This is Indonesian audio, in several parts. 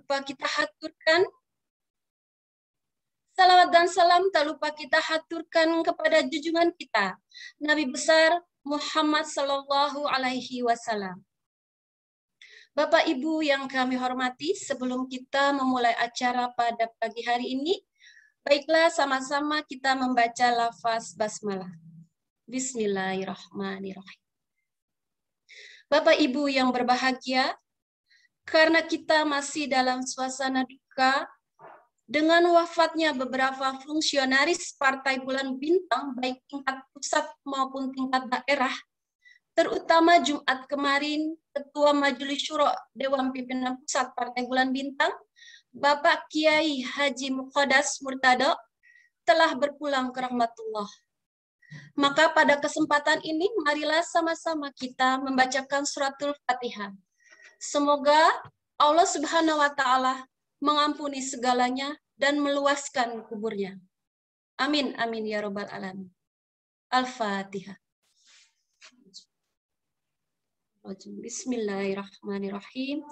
lupa kita haturkan. Salawat dan salam tak lupa kita haturkan kepada junjungan kita, Nabi besar Muhammad Sallallahu Alaihi Wasallam. Bapak Ibu yang kami hormati, sebelum kita memulai acara pada pagi hari ini, baiklah sama-sama kita membaca lafaz basmalah. Bismillahirrahmanirrahim. Bapak Ibu yang berbahagia, karena kita masih dalam suasana duka, dengan wafatnya beberapa fungsionaris Partai Bulan Bintang, baik tingkat pusat maupun tingkat daerah, terutama Jumat kemarin, Ketua Majelis Syuro Dewan Pimpinan Pusat Partai Bulan Bintang, Bapak Kiai Haji Muqaddas Murtado, telah berpulang ke rahmatullah. Maka pada kesempatan ini, marilah sama-sama kita membacakan suratul Fatihah. Semoga Allah Subhanahu wa Ta'ala mengampuni segalanya dan meluaskan kuburnya. Amin, amin ya Rabbal Alamin. Al-Fatihah. Bismillahirrahmanirrahim.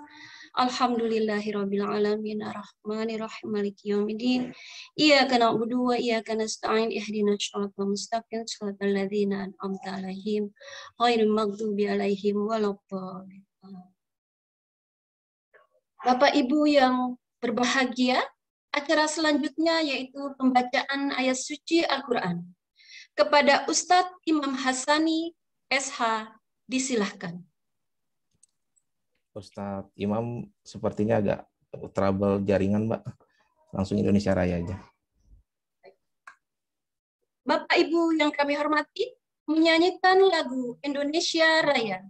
Alhamdulillahirabbil alamin arrahmanirrahim maliki yaumiddin. Iyyaka na'budu wa iyyaka nasta'in ihdinas siratal mustaqim siratal ladzina an'amta 'alaihim ghairil maghdubi 'alaihim waladdallin. Bapak Ibu yang berbahagia, acara selanjutnya yaitu pembacaan ayat suci Al-Quran. Kepada Ustadz Imam Hasani, SH, disilahkan. Ustadz Imam sepertinya agak trouble jaringan, Mbak. Langsung Indonesia Raya aja. Bapak Ibu yang kami hormati, menyanyikan lagu Indonesia Raya.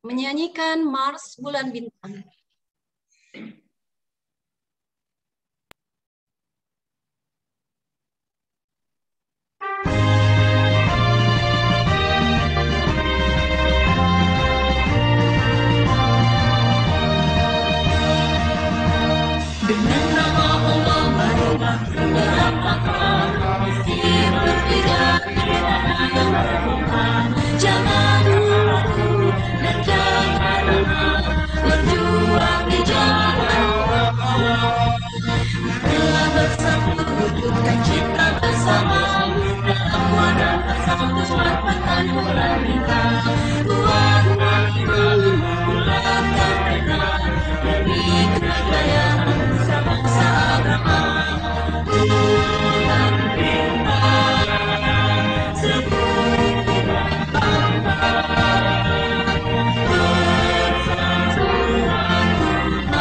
Menyanyikan Mars Bulan Bintang. Dengan nama Allah marilah kita makan, istighfar tidak yang berbukan. Jangan ragu dan jangan lemah, berjuang di jalan Allah. Marilah bersatu wujudkan cinta bersama, dalam wadah persatuan pekan bulan bintang. Tuhan beriman, bulatkan benar, demi kejayaan bangsa Abraham. Bulan bintang, sebuah bangsa, persatuan Tuhan.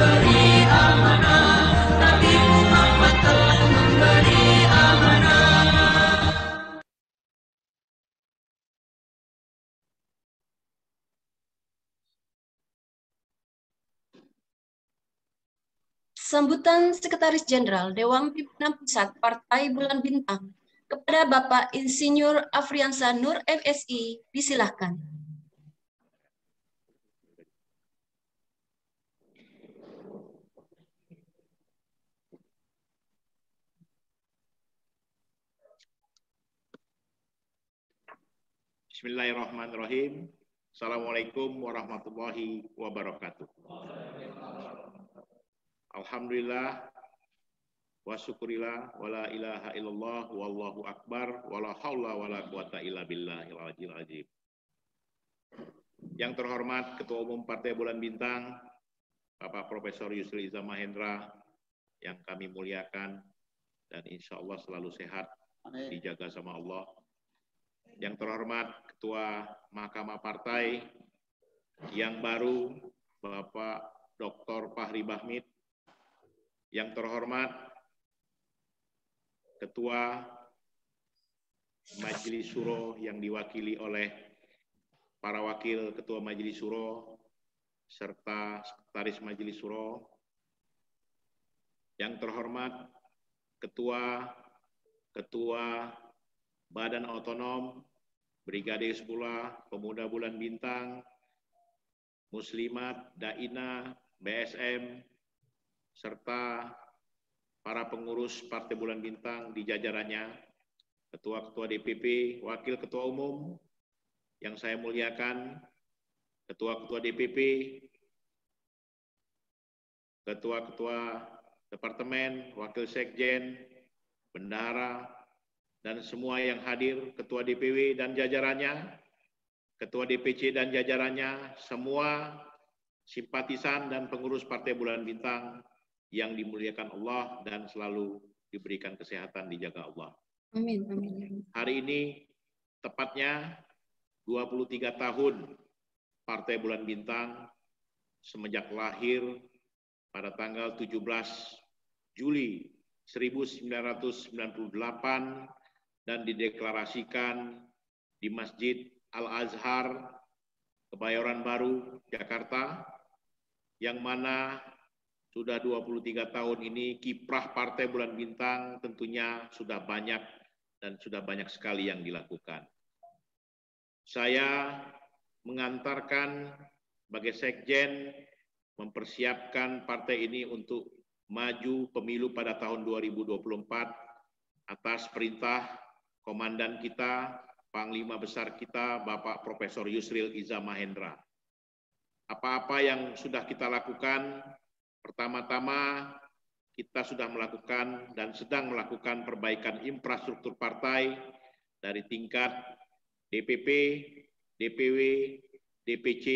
memberi amanah, Nabi Muhammad telah memberi amanah. Sambutan Sekretaris Jenderal Dewan Pimpinan Pusat Partai Bulan Bintang kepada Bapak Insinyur Afriansa Nur FSI, disilahkan. Bismillahirrahmanirrahim. Assalamualaikum warahmatullahi wabarakatuh. Alhamdulillah wa syukurillah wa la ilaha illallah wallahu akbar wa la haula wa la quwata illa billahil aliyyil azim. Yang terhormat Ketua Umum Partai Bulan Bintang, Bapak Profesor Yusril Iza Mahendra, yang kami muliakan dan insya Allah selalu sehat, dijaga sama Allah. Yang terhormat Ketua Mahkamah Partai yang baru, Bapak Dr. Fahri Bahmid. Yang terhormat Ketua Majelis Syuro yang diwakili oleh para wakil Ketua Majelis Syuro serta Sekretaris Majelis Syuro. Yang terhormat Ketua Badan Otonom, Brigade Hizbullah, Pemuda Bulan Bintang, Muslimat, Daina, BSM, serta para pengurus Partai Bulan Bintang di jajarannya, ketua-ketua DPP, wakil ketua umum yang saya muliakan, ketua-ketua DPP, ketua-ketua departemen, wakil sekjen, bendahara, dan semua yang hadir, ketua DPW dan jajarannya, ketua DPC dan jajarannya, semua simpatisan dan pengurus Partai Bulan Bintang yang dimuliakan Allah dan selalu diberikan kesehatan, dijaga Allah. Amin, amin. Hari ini tepatnya 23 tahun Partai Bulan Bintang semenjak lahir pada tanggal 17 Juli 1998 dan dideklarasikan di Masjid Al-Azhar, Kebayoran Baru, Jakarta, yang mana sudah 23 tahun ini kiprah Partai Bulan Bintang tentunya sudah banyak dan sudah banyak sekali yang dilakukan. Saya mengantarkan sebagai sekjen mempersiapkan partai ini untuk maju pemilu pada tahun 2024 atas perintah komandan kita, Panglima Besar kita, Bapak Profesor Yusril Iza Mahendra. Apa-apa yang sudah kita lakukan, pertama-tama kita sudah melakukan dan sedang melakukan perbaikan infrastruktur partai dari tingkat DPP, DPW, DPC,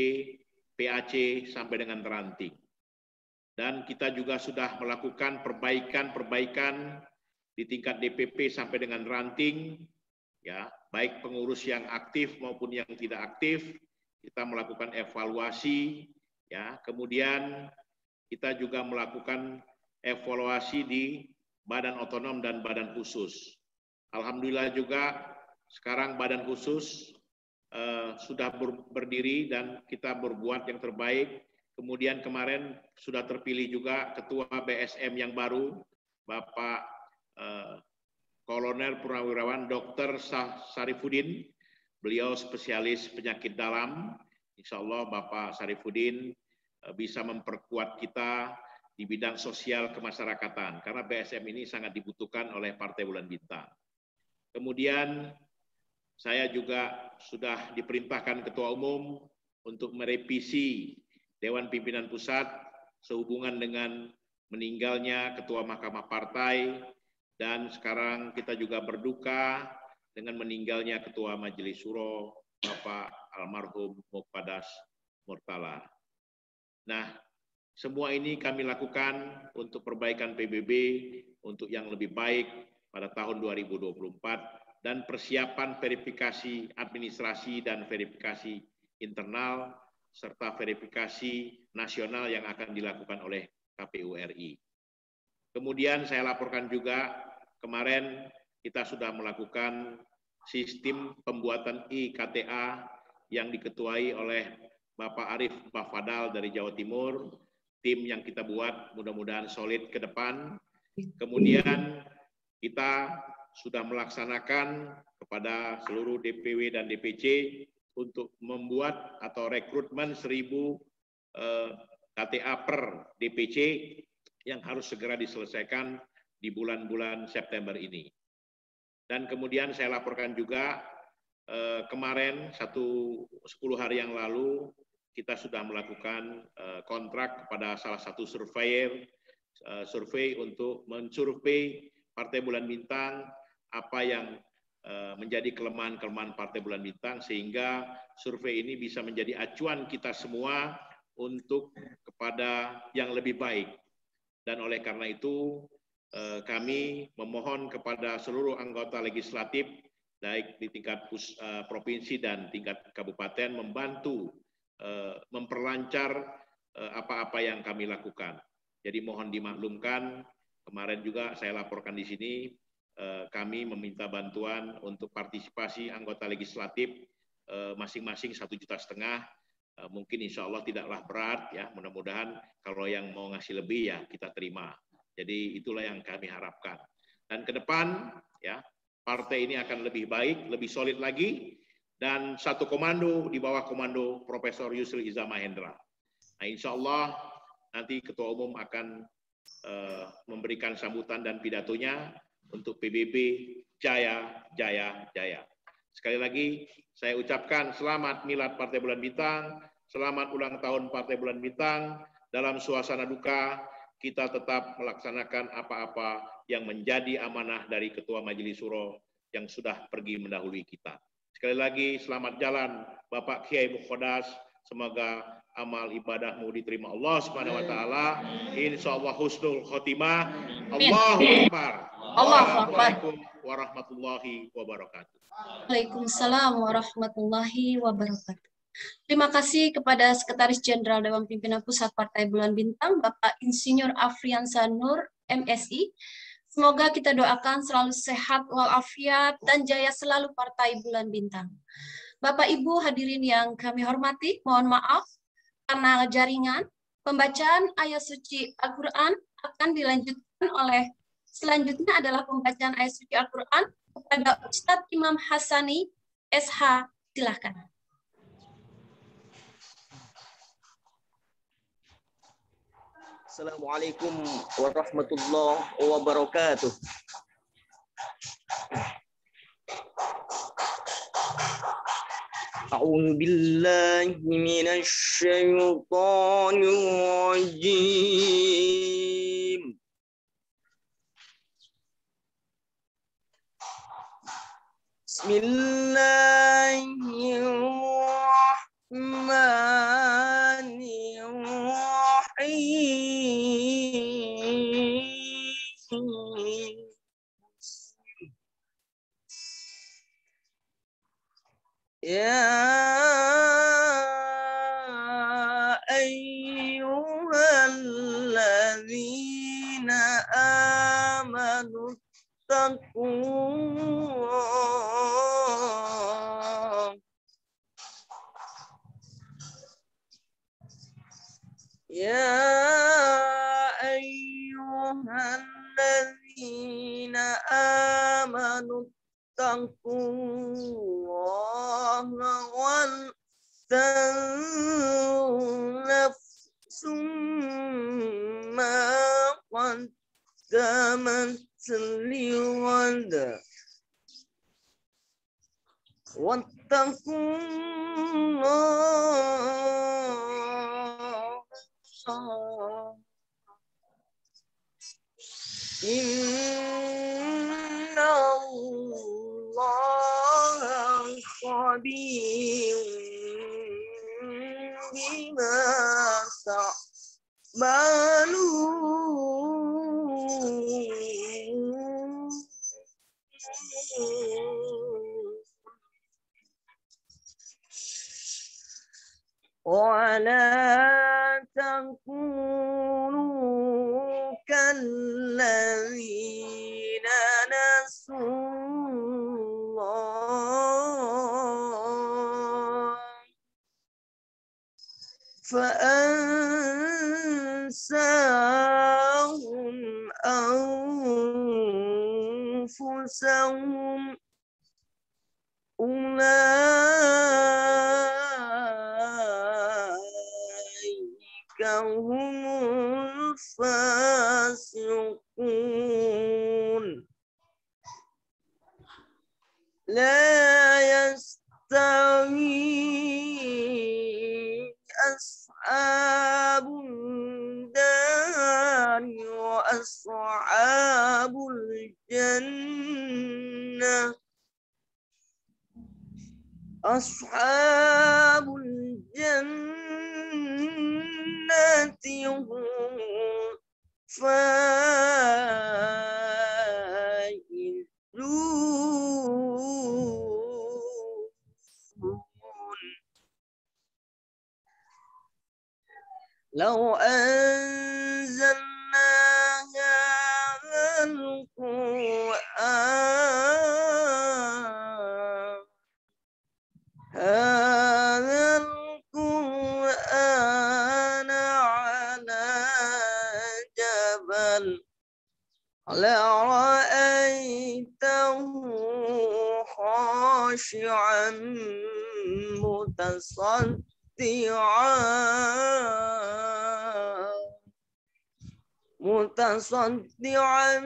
PAC sampai dengan ranting. Dan kita juga sudah melakukan perbaikan di tingkat DPP sampai dengan ranting, ya, baik pengurus yang aktif maupun yang tidak aktif. Kita melakukan evaluasi, ya, kemudian kita juga melakukan evaluasi di badan otonom dan badan khusus. Alhamdulillah juga sekarang badan khusus sudah berdiri dan kita berbuat yang terbaik. Kemudian kemarin sudah terpilih juga Ketua BSM yang baru, Bapak Kolonel Purnawirawan Dr. Sarifudin. Beliau spesialis penyakit dalam. Insya Allah Bapak Sarifudin bisa memperkuat kita di bidang sosial kemasyarakatan, karena BSM ini sangat dibutuhkan oleh Partai Bulan Bintang. Kemudian saya juga sudah diperintahkan Ketua Umum untuk merevisi Dewan Pimpinan Pusat sehubungan dengan meninggalnya Ketua Mahkamah Partai, dan sekarang kita juga berduka dengan meninggalnya Ketua Majelis Syuro, Bapak almarhum Muqaddas Murtala. Nah, semua ini kami lakukan untuk perbaikan PBB, untuk yang lebih baik pada tahun 2024, dan persiapan verifikasi administrasi dan verifikasi internal, serta verifikasi nasional yang akan dilakukan oleh KPU RI. Kemudian saya laporkan juga kemarin kita sudah melakukan sistem pembuatan IKTA yang diketuai oleh Bapak Arif Bafadal dari Jawa Timur. Tim yang kita buat mudah-mudahan solid ke depan. Kemudian kita sudah melaksanakan kepada seluruh DPW dan DPC untuk membuat atau rekrutmen 1000 KTA per DPC yang harus segera diselesaikan di bulan-bulan September ini. Dan kemudian saya laporkan juga kemarin 10 hari yang lalu kita sudah melakukan kontrak kepada salah satu survei untuk mensurvei Partai Bulan Bintang apa yang menjadi kelemahan-kelemahan Partai Bulan Bintang, sehingga survei ini bisa menjadi acuan kita semua untuk kepada yang lebih baik. Dan oleh karena itu kami memohon kepada seluruh anggota legislatif baik di tingkat provinsi dan tingkat kabupaten membantu memperlancar apa-apa yang kami lakukan. Jadi mohon dimaklumkan, kemarin juga saya laporkan di sini kami meminta bantuan untuk partisipasi anggota legislatif masing-masing 1,5 juta. Mungkin insya Allah tidaklah berat ya, mudah-mudahan kalau yang mau ngasih lebih ya kita terima. Jadi itulah yang kami harapkan. Dan ke depan ya partai ini akan lebih baik, lebih solid lagi, dan satu komando di bawah komando Profesor Yusril Iza Mahendra. Nah insya Allah nanti Ketua Umum akan memberikan sambutan dan pidatonya untuk PBB Jaya Jaya Jaya. Sekali lagi saya ucapkan selamat milad Partai Bulan Bintang, selamat ulang tahun Partai Bulan Bintang. Dalam suasana duka kita tetap melaksanakan apa-apa yang menjadi amanah dari Ketua Majelis Syuro yang sudah pergi mendahului kita. Sekali lagi selamat jalan Bapak Kiai Mukhodas, semoga amal ibadahmu diterima Allah Subhanahu wa taala. Insyaallah husnul khotimah. Allahu Akbar. Assalamualaikum warahmatullahi wabarakatuh. Waalaikumsalam warahmatullahi wabarakatuh. Terima kasih kepada Sekretaris Jenderal Dewan Pimpinan Pusat Partai Bulan Bintang, Bapak Insinyur Afriansa Nur, MSI. Semoga kita doakan selalu sehat walafiat dan jaya selalu Partai Bulan Bintang. Bapak Ibu hadirin yang kami hormati, mohon maaf karena jaringan. Pembacaan ayat suci Al-Quran akan dilanjutkan oleh selanjutnya adalah pembacaan ayat suci Al-Quran kepada Ustadz Imam Hasani SH. Silakan. Assalamualaikum warahmatullahi wabarakatuh. A'udzu billahi minasy syaithanir rajim. Bismillahirrahmanirrahim. Ya ayyuhalladzina amanu taqullah. Ya ayyuhalladzina amanu taqullaha wal tanzur nafsum ma qaddamat lighad wattaqullaha inna Allaha khabirun bima ta'malun. Wa la takunu فأنساهم أنفسهم أولئك هم الفاسقون لا يستوي أصحاب النار وأصحاب الجنة أصحاب الجنة هم فائزون لو أنزلنا هذا القرآن على جبل لرأيته خاشعا متصدعا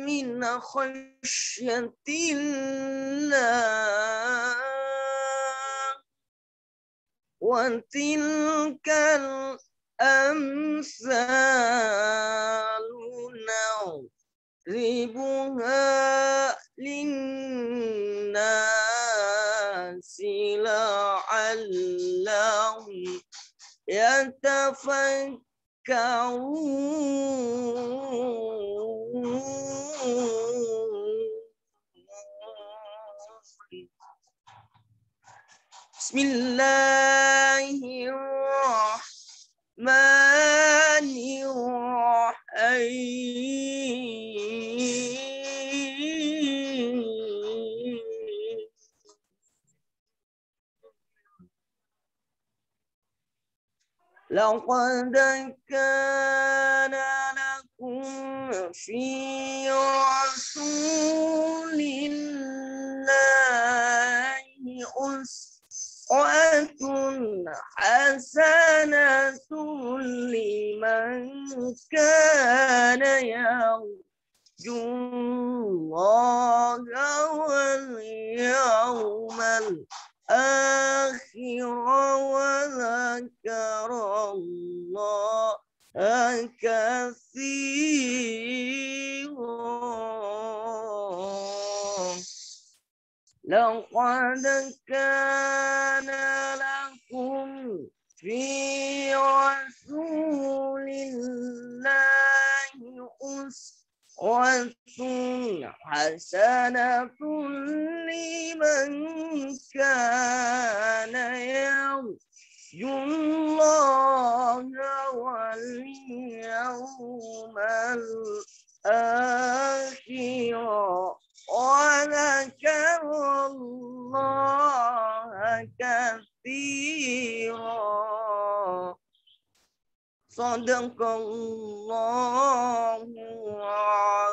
من خشية الله وتلك الأمثال نضربها للناس لعلهم يتفكرون بسم الله الرحمن الرحيم لقد كان لكم في رسول الله أسوة حسنة لمن كان يرجو الله واليوم الآخر وذكر الله كثيرا لقد كان لكم في رسول الله أسوة حسنة لمن كان يرجو الله واليوم الآخر وذكر الله كثيرا صدق الله العظيم.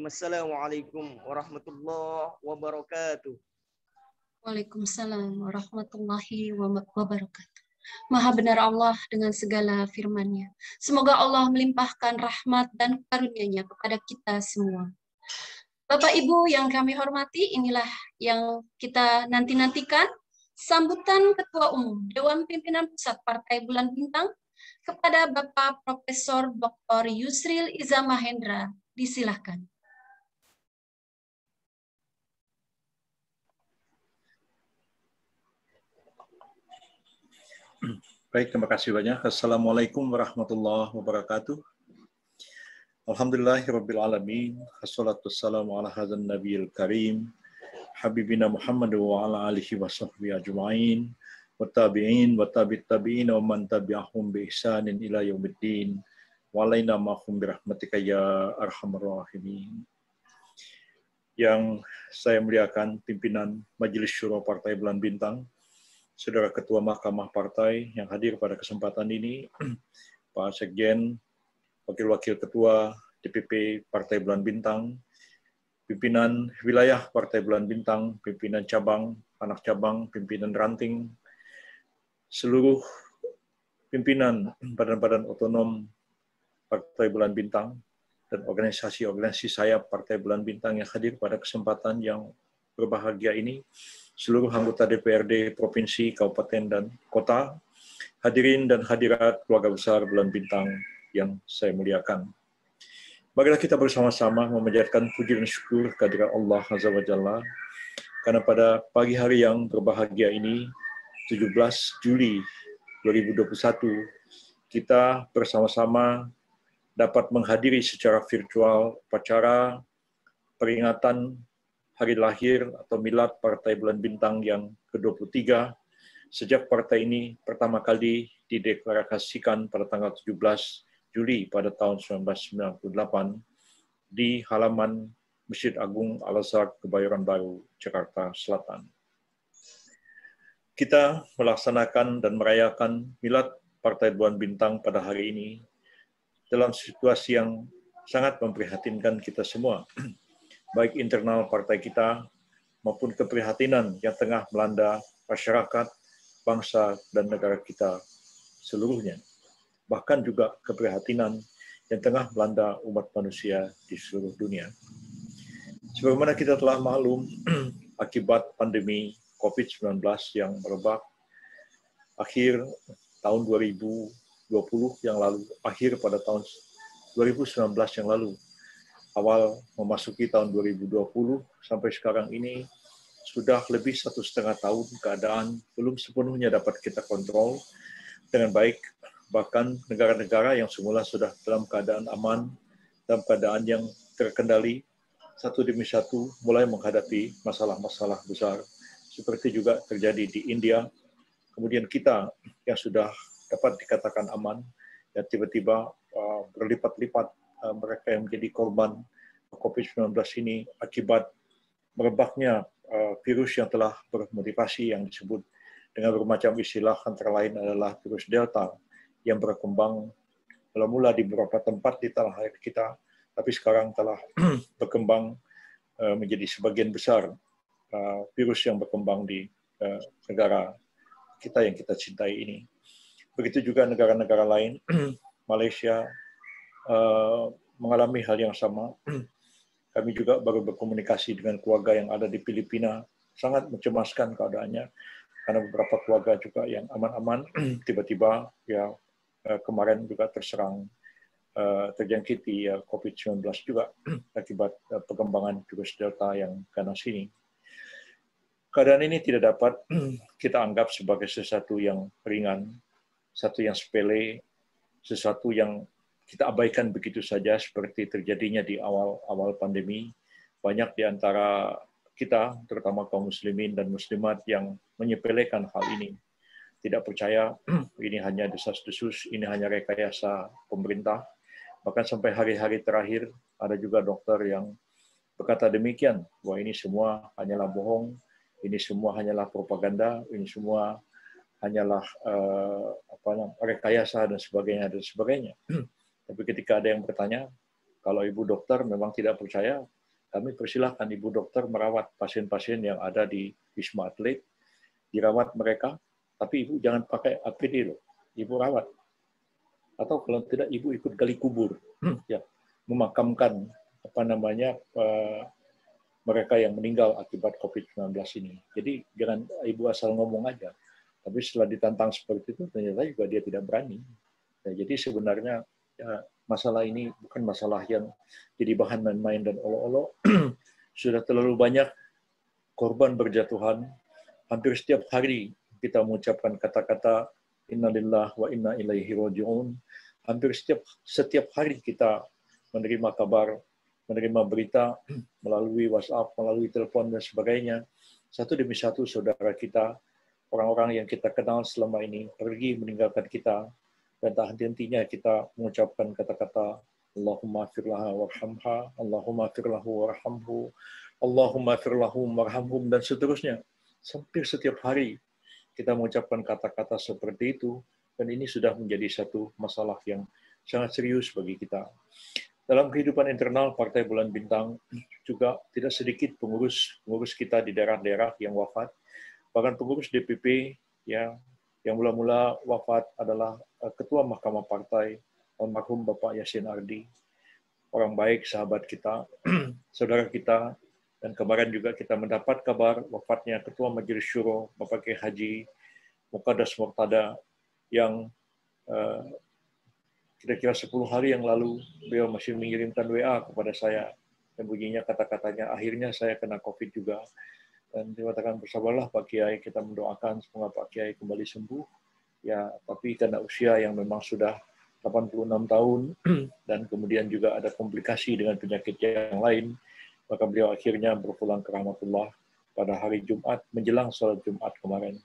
Assalamualaikum warahmatullahi wabarakatuh. Waalaikumsalam warahmatullahi wabarakatuh. Maha benar Allah dengan segala firman-Nya. Semoga Allah melimpahkan rahmat dan karunia-Nya kepada kita semua. Bapak Ibu yang kami hormati, inilah yang kita nanti-nantikan, sambutan Ketua Umum Dewan Pimpinan Pusat Partai Bulan Bintang kepada Bapak Profesor Dr. Yusril Iza Mahendra. Disilahkan. Baik, terima kasih banyak. Assalamualaikum warahmatullahi wabarakatuh. Alhamdulillahirrabbilalamin. Assalatu wassalamu ala hadzal nabiyil karim. Habibina Muhammad wa ala alihi wa sahbihi ajma'in. Wa tabi'in wa tabi'it tabi'in wa man tabi'ahum bi ihsanin ila yaumiddin. Wa alaina ma'hum bi rahmatika ya arhamar rahimin. yang saya muliakan pimpinan Majelis Syuro Partai Bulan Bintang, Saudara Ketua Mahkamah Partai yang hadir pada kesempatan ini, Pak Sekjen, Wakil-Wakil Ketua DPP Partai Bulan Bintang, pimpinan wilayah Partai Bulan Bintang, pimpinan cabang, anak cabang, pimpinan ranting, seluruh pimpinan badan-badan otonom Partai Bulan Bintang, dan organisasi-organisasi sayap Partai Bulan Bintang yang hadir pada kesempatan yang berbahagia ini, seluruh anggota DPRD Provinsi, Kabupaten, dan Kota, hadirin dan hadirat keluarga besar Bulan Bintang yang saya muliakan. Marilah kita bersama-sama memanjatkan puji dan syukur kehadirat Allah Azza wa Jalla, karena pada pagi hari yang berbahagia ini, 17 Juli 2021, kita bersama-sama dapat menghadiri secara virtual upacara peringatan hari lahir atau milad Partai Bulan Bintang yang ke-23 sejak partai ini pertama kali dideklarasikan pada tanggal 17 Juli pada tahun 1998 di halaman Masjid Agung Al-Azhar Kebayoran Baru, Jakarta Selatan. Kita melaksanakan dan merayakan milad Partai Bulan Bintang pada hari ini dalam situasi yang sangat memprihatinkan kita semua, baik internal partai kita maupun keprihatinan yang tengah melanda masyarakat, bangsa, dan negara kita seluruhnya. Bahkan juga keprihatinan yang tengah melanda umat manusia di seluruh dunia. Sebagaimana kita telah maklum, akibat pandemi COVID-19 yang merebak akhir tahun 2020 yang lalu, akhir pada tahun 2019 yang lalu, awal memasuki tahun 2020, sampai sekarang ini sudah lebih 1,5 tahun keadaan belum sepenuhnya dapat kita kontrol dengan baik. Bahkan negara-negara yang semula sudah dalam keadaan aman, dalam keadaan yang terkendali, satu demi satu mulai menghadapi masalah-masalah besar, seperti juga terjadi di India. Kemudian kita yang sudah dapat dikatakan aman, dan tiba-tiba berlipat-lipat mereka yang menjadi korban COVID-19 ini akibat merebaknya virus yang telah bermutasi yang disebut dengan bermacam istilah, antara lain adalah virus Delta yang berkembang mula-mula di beberapa tempat di tanah air kita, tapi sekarang telah berkembang menjadi sebagian besar virus yang berkembang di negara kita yang kita cintai ini. Begitu juga negara-negara lain, Malaysia mengalami hal yang sama. Kami juga baru berkomunikasi dengan keluarga yang ada di Filipina, sangat mencemaskan keadaannya, karena beberapa keluarga juga yang aman-aman, tiba-tiba ya kemarin juga terjangkiti COVID-19 juga akibat perkembangan virus Delta yang ganas ini. Keadaan ini tidak dapat kita anggap sebagai sesuatu yang ringan, satu yang sepele, sesuatu yang kita abaikan begitu saja seperti terjadinya di awal-awal pandemi. Banyak di antara kita, terutama kaum muslimin dan muslimat, yang menyepelekan hal ini. Tidak percaya ini hanya desas-desus, ini hanya rekayasa pemerintah. Bahkan sampai hari-hari terakhir ada juga dokter yang berkata demikian, bahwa ini semua hanyalah bohong, ini semua hanyalah propaganda, ini semua hanyalah rekayasa dan sebagainya dan sebagainya. Tapi ketika ada yang bertanya, kalau ibu dokter memang tidak percaya, kami persilahkan ibu dokter merawat pasien-pasien yang ada di Wisma Atlet, dirawat mereka, tapi ibu jangan pakai APD loh, ibu rawat. Atau kalau tidak, ibu ikut gali kubur, ya, memakamkan mereka yang meninggal akibat COVID-19 ini. Jadi jangan ibu asal ngomong aja. Tapi setelah ditantang seperti itu, ternyata juga dia tidak berani. Ya, jadi sebenarnya ya, masalah ini bukan masalah yang jadi bahan main-main dan olok-olok. Sudah terlalu banyak korban berjatuhan. Hampir setiap hari kita mengucapkan kata-kata innalillah wa inna ilaihi raji'un. Hampir setiap hari kita menerima kabar, menerima berita melalui WhatsApp, melalui telepon dan sebagainya. Satu demi satu saudara kita, orang-orang yang kita kenal selama ini pergi meninggalkan kita, dan tak henti-hentinya kita mengucapkan kata-kata Allahumma firlaha warhamha, Allahumma firlahu warhamhu, Allahumma firlahum warhamhum, dan seterusnya. Hampir setiap hari kita mengucapkan kata-kata seperti itu, dan ini sudah menjadi satu masalah yang sangat serius bagi kita. Dalam kehidupan internal Partai Bulan Bintang juga tidak sedikit pengurus kita di daerah-daerah yang wafat. Bahkan pengurus DPP yang mula-mula wafat adalah Ketua Mahkamah Partai, almarhum Bapak Yasin Ardi. Orang baik, sahabat kita, saudara kita, dan kemarin juga kita mendapat kabar wafatnya Ketua Majelis Syuro, Bapak Kiai Haji Muqaddas Murtada, yang kira-kira 10 hari yang lalu beliau masih mengirimkan WA kepada saya, yang bunyinya kata-katanya, akhirnya saya kena COVID juga. Dan dikatakan, bersabarlah Pak Kiai, kita mendoakan semoga Pak Kiai kembali sembuh. Ya, tapi karena usia yang memang sudah 86 tahun, dan kemudian juga ada komplikasi dengan penyakit yang lain, maka beliau akhirnya berpulang ke rahmatullah pada hari Jumat, menjelang sholat Jumat kemarin.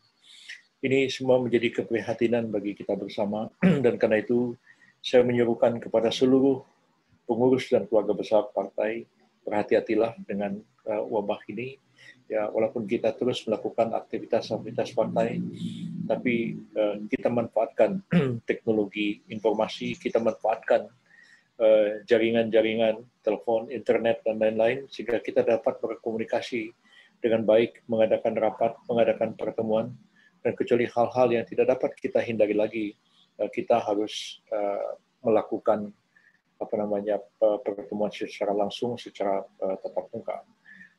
Ini semua menjadi keprihatinan bagi kita bersama, dan karena itu saya menyerukan kepada seluruh pengurus dan keluarga besar partai, berhati-hatilah dengan wabah ini. Ya, walaupun kita terus melakukan aktivitas partai, tapi kita manfaatkan teknologi informasi, kita manfaatkan jaringan-jaringan telepon, internet, dan lain-lain, sehingga kita dapat berkomunikasi dengan baik, mengadakan rapat, mengadakan pertemuan, dan kecuali hal-hal yang tidak dapat kita hindari lagi, kita harus melakukan pertemuan secara langsung, secara tatap muka.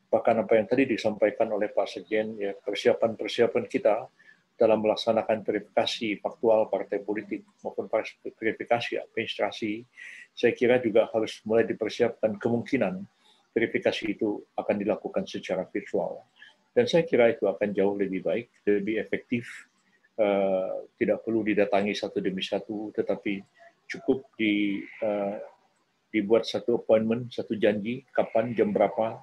Bahkan apa yang tadi disampaikan oleh Pak Sekjen, ya, persiapan kita dalam melaksanakan verifikasi faktual partai politik maupun verifikasi administrasi, saya kira juga harus mulai dipersiapkan kemungkinan verifikasi itu akan dilakukan secara virtual. Dan saya kira itu akan jauh lebih baik, lebih efektif, tidak perlu didatangi satu demi satu, tetapi cukup dibuat satu appointment, satu janji, kapan, jam berapa,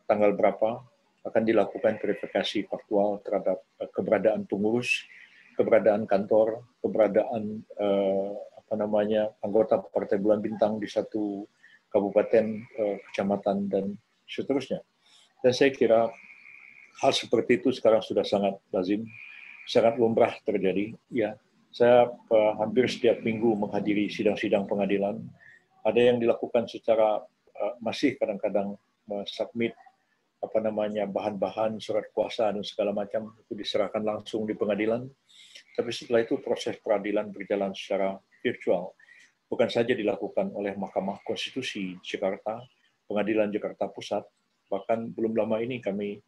tanggal berapa, akan dilakukan verifikasi faktual terhadap keberadaan pengurus, keberadaan kantor, keberadaan anggota Partai Bulan Bintang di satu kabupaten, kecamatan, dan seterusnya. Dan saya kira hal seperti itu sekarang sudah sangat lazim, sangat lumrah terjadi. Ya, saya hampir setiap minggu menghadiri sidang-sidang pengadilan. Ada yang dilakukan secara masih kadang-kadang submit bahan-bahan surat kuasa dan segala macam itu diserahkan langsung di pengadilan. Tapi setelah itu proses peradilan berjalan secara virtual. Bukan saja dilakukan oleh Mahkamah Konstitusi Jakarta, Pengadilan Jakarta Pusat, bahkan belum lama ini kami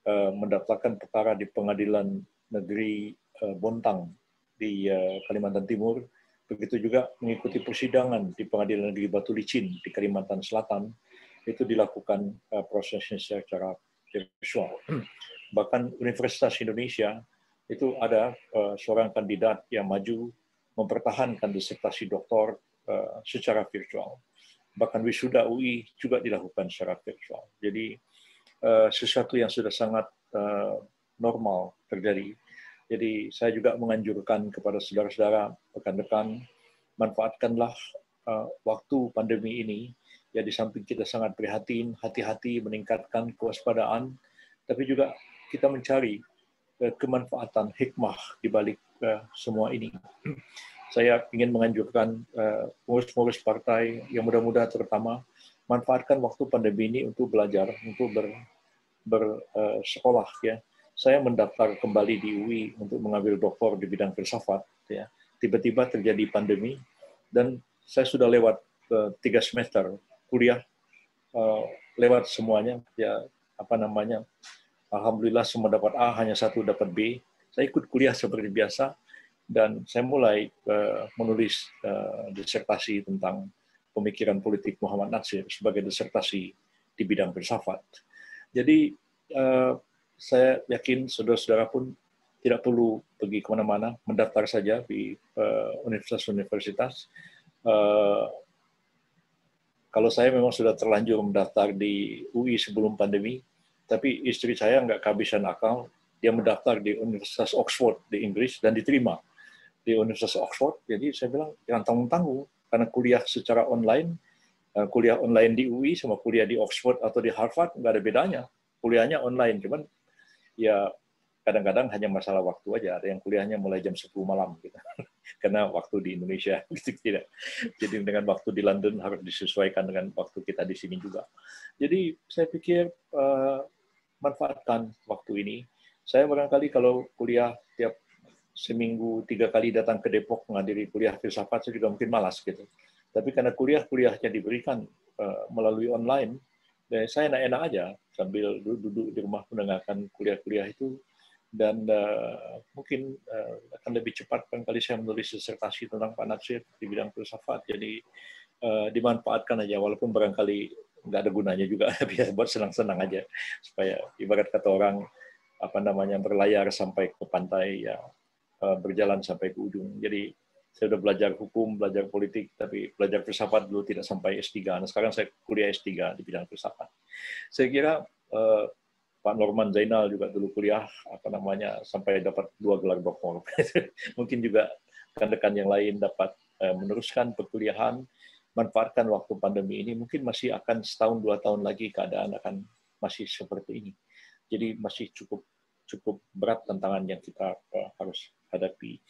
mendaftarkan perkara di Pengadilan Negeri Bontang di Kalimantan Timur. Begitu juga mengikuti persidangan di Pengadilan Negeri Batu Licin di Kalimantan Selatan. Itu dilakukan prosesnya secara virtual. Bahkan Universitas Indonesia itu ada seorang kandidat yang maju mempertahankan disertasi doktor secara virtual. Bahkan wisuda UI juga dilakukan secara virtual. Jadi sesuatu yang sudah sangat normal terjadi. Jadi saya juga menganjurkan kepada saudara-saudara, rekan-rekan, manfaatkanlah waktu pandemi ini. Ya, di samping kita sangat prihatin, hati-hati, meningkatkan kewaspadaan, tapi juga kita mencari kemanfaatan hikmah di balik semua ini. Saya ingin menganjurkan pengurus-pengurus partai yang muda-muda terutama, manfaatkan waktu pandemi ini untuk belajar, untuk bersekolah. Ya. Saya mendaftar kembali di UI untuk mengambil doktor di bidang filsafat. Ya. Tiba-tiba terjadi pandemi, dan saya sudah lewat 3 semester kuliah, lewat semuanya. Ya, alhamdulillah semua dapat A, hanya 1 dapat B. Saya ikut kuliah seperti biasa, dan saya mulai menulis disertasi tentang pemikiran politik Muhammad Natsir sebagai disertasi di bidang filsafat. Jadi saya yakin saudara-saudara pun tidak perlu pergi kemana-mana, mendaftar saja di universitas-universitas. Kalau saya memang sudah terlanjur mendaftar di UI sebelum pandemi, tapi istri saya nggak kehabisan akal, dia mendaftar di Universitas Oxford di Inggris dan diterima di Universitas Oxford. Jadi saya bilang jangan tanggung-tanggung, karena kuliah secara online Kuliah online di UI sama kuliah di Oxford atau di Harvard nggak ada bedanya. Kuliahnya online, cuman ya kadang-kadang hanya masalah waktu aja. Ada yang kuliahnya mulai jam 10 malam gitu. Karena waktu di Indonesia gitu tidak. Jadi dengan waktu di London harus disesuaikan dengan waktu kita di sini juga. Jadi saya pikir manfaatkan waktu ini. Saya barangkali kalau kuliah tiap seminggu 3 kali datang ke Depok menghadiri kuliah filsafat, saya juga mungkin malas gitu. Tapi karena kuliahnya diberikan melalui online, saya enak-enak aja sambil duduk di rumah mendengarkan kuliah-kuliah itu, dan mungkin akan lebih cepat kali saya menulis disertasi tentang Pak Natsir di bidang filsafat. Jadi dimanfaatkan aja, walaupun barangkali nggak ada gunanya juga, biar buat senang-senang aja, supaya ibarat kata orang berlayar sampai ke pantai, ya berjalan sampai ke ujung. Jadi saya udah belajar hukum, belajar politik, tapi belajar filsafat dulu tidak sampai S3. Nah, sekarang saya kuliah S3 di bidang filsafat. Saya kira Pak Norman Zainal juga dulu kuliah sampai dapat 2 gelar doktor. Mungkin juga rekan-rekan yang lain dapat meneruskan perkuliahan, manfaatkan waktu pandemi ini. Mungkin masih akan 1-2 tahun lagi keadaan akan masih seperti ini. Jadi masih cukup berat tantangan yang kita harus hadapi.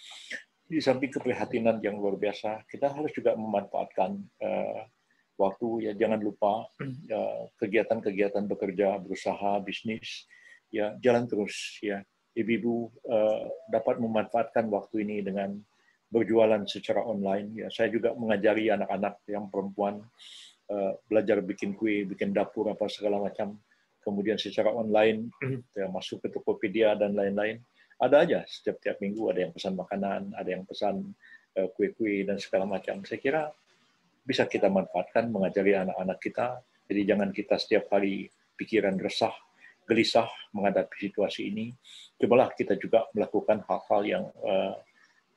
Di samping keprihatinan yang luar biasa, kita harus juga memanfaatkan waktu, ya jangan lupa kegiatan-kegiatan bekerja, berusaha, bisnis, ya jalan terus, ya. Ibu-ibu dapat memanfaatkan waktu ini dengan berjualan secara online, ya. Saya juga mengajari anak-anak yang perempuan belajar bikin kue, bikin dapur apa segala macam, kemudian secara online, ya, masuk ke Tokopedia dan lain-lain. Ada aja setiap minggu ada yang pesan makanan, ada yang pesan kue-kue dan segala macam. Saya kira bisa kita manfaatkan mengajari anak-anak kita. Jadi jangan kita setiap hari pikiran resah, gelisah menghadapi situasi ini. Cobalah kita juga melakukan hal-hal yang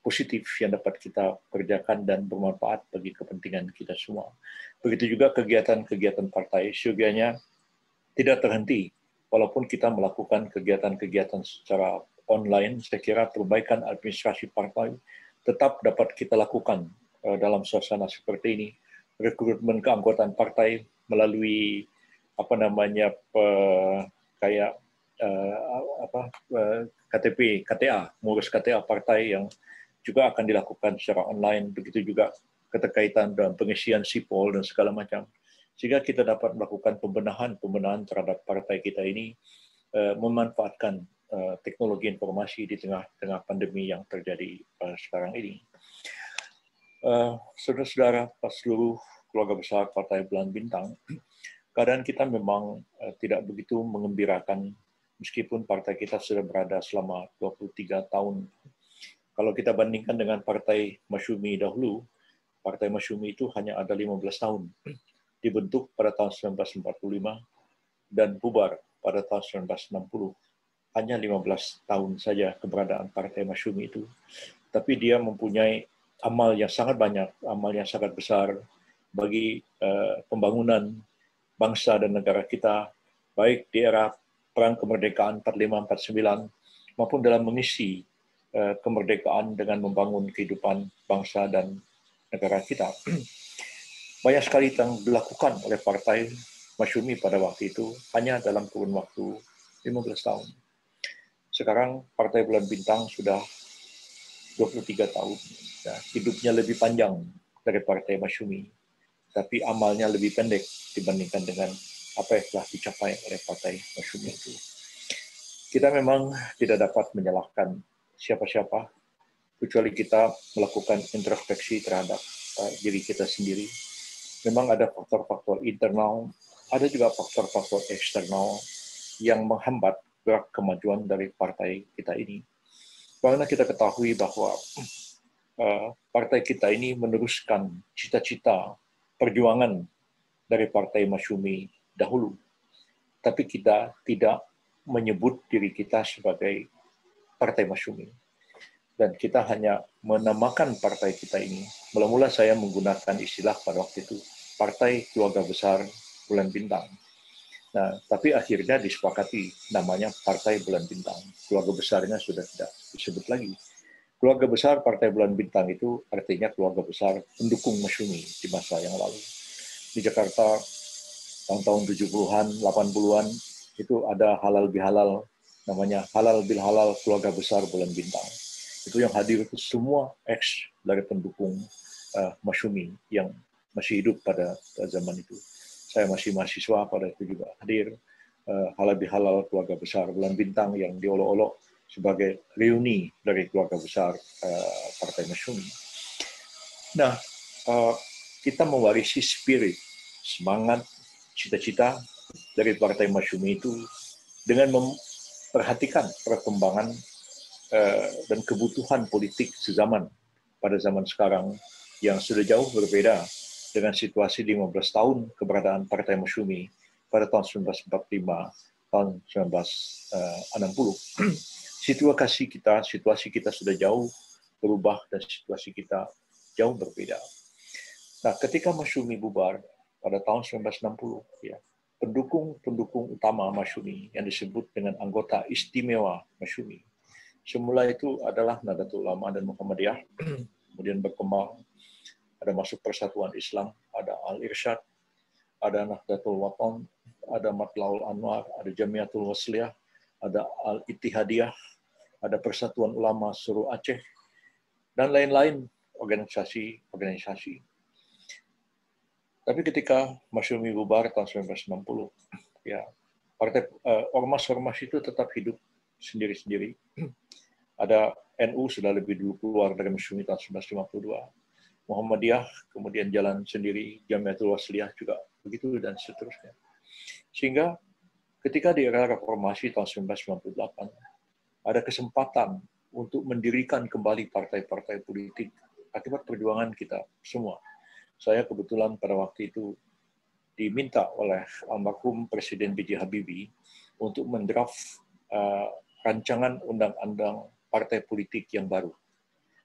positif yang dapat kita kerjakan dan bermanfaat bagi kepentingan kita semua. Begitu juga kegiatan-kegiatan partai, syogianya tidak terhenti. Walaupun kita melakukan kegiatan-kegiatan secara online, saya kira perbaikan administrasi partai tetap dapat kita lakukan dalam suasana seperti ini. Rekrutmen keanggotaan partai melalui KTP, KTA, mengurus KTA partai yang juga akan dilakukan secara online. Begitu juga keterkaitan dalam pengisian sipol dan segala macam. Sehingga kita dapat melakukan pembenahan terhadap partai kita ini, memanfaatkan teknologi informasi di tengah pandemi yang terjadi sekarang ini. Saudara-saudara, seluruh keluarga besar Partai Bulan Bintang, keadaan kita memang tidak begitu mengembirakan meskipun partai kita sudah berada selama 23 tahun. Kalau kita bandingkan dengan Partai Masyumi dahulu, Partai Masyumi itu hanya ada 15 tahun. Dibentuk pada tahun 1945 dan bubar pada tahun 1960. Hanya 15 tahun saja keberadaan Partai Masyumi itu. Tapi dia mempunyai amal yang sangat banyak, amal yang sangat besar bagi pembangunan bangsa dan negara kita, baik di era Perang Kemerdekaan 45-49, maupun dalam mengisi kemerdekaan dengan membangun kehidupan bangsa dan negara kita. Banyak sekali yang dilakukan oleh Partai Masyumi pada waktu itu, hanya dalam kurun waktu 15 tahun. Sekarang Partai Bulan Bintang sudah 23 tahun. Ya, hidupnya lebih panjang dari Partai Masyumi, tapi amalnya lebih pendek dibandingkan dengan apa yang telah dicapai oleh Partai Masyumi itu. Kita memang tidak dapat menyalahkan siapa-siapa, kecuali kita melakukan introspeksi terhadap diri kita sendiri. Memang ada faktor-faktor internal, ada juga faktor-faktor eksternal yang menghambat gerak kemajuan dari partai kita ini. Karena kita ketahui bahwa partai kita ini meneruskan cita-cita perjuangan dari Partai Masyumi dahulu. Tapi kita tidak menyebut diri kita sebagai Partai Masyumi. Dan kita hanya menamakan partai kita ini. Mula-mula saya menggunakan istilah pada waktu itu, Partai Keluarga Besar Bulan Bintang. Nah, tapi akhirnya disepakati namanya Partai Bulan Bintang. Keluarga besarnya sudah tidak disebut lagi. Keluarga besar Partai Bulan Bintang itu artinya keluarga besar pendukung Masyumi di masa yang lalu. di Jakarta tahun-tahun 70-an, 80-an itu ada halal bihalal, namanya halal bil halal keluarga besar Bulan Bintang. Itu yang hadir itu semua ex dari pendukung Masyumi yang masih hidup pada zaman itu. Saya masih mahasiswa pada itu juga hadir. Halal bihalal keluarga besar Bulan Bintang yang diolok-olok sebagai reuni dari keluarga besar Partai Masyumi. Nah, kita mewarisi spirit, semangat, cita-cita dari Partai Masyumi itu dengan memperhatikan perkembangan dan kebutuhan politik sezaman pada zaman sekarang yang sudah jauh berbeda dengan situasi 15 tahun keberadaan Partai Masyumi pada tahun 1945, tahun 1960. Situasi kita sudah jauh berubah dan situasi kita jauh berbeda. Nah, ketika Masyumi bubar pada tahun 1960, ya, pendukung utama Masyumi yang disebut dengan anggota istimewa Masyumi, semula itu adalah Nahdlatul Ulama dan Muhammadiyah, kemudian berkembang, ada masuk Persatuan Islam, ada Al-Irsyad, ada Nahdlatul Wathon, ada Matlaul Anwar, ada Jamiatul Wasliyah, ada Al-Ittihadiyah, ada Persatuan Ulama Seluruh Aceh, dan lain-lain organisasi. Tapi ketika Masyumi bubar tahun 1960, ya, partai ormas-ormas itu tetap hidup sendiri-sendiri. Ada NU sudah lebih dulu keluar dari Masyumi tahun 1952. Muhammadiyah kemudian jalan sendiri, Jamiatul Wasliyah juga begitu dan seterusnya. Sehingga ketika di era reformasi tahun 1998 ada kesempatan untuk mendirikan kembali partai-partai politik akibat perjuangan kita semua. Saya kebetulan pada waktu itu diminta oleh almarhum Presiden B.J. Habibie untuk mendraft rancangan undang-undang partai politik yang baru,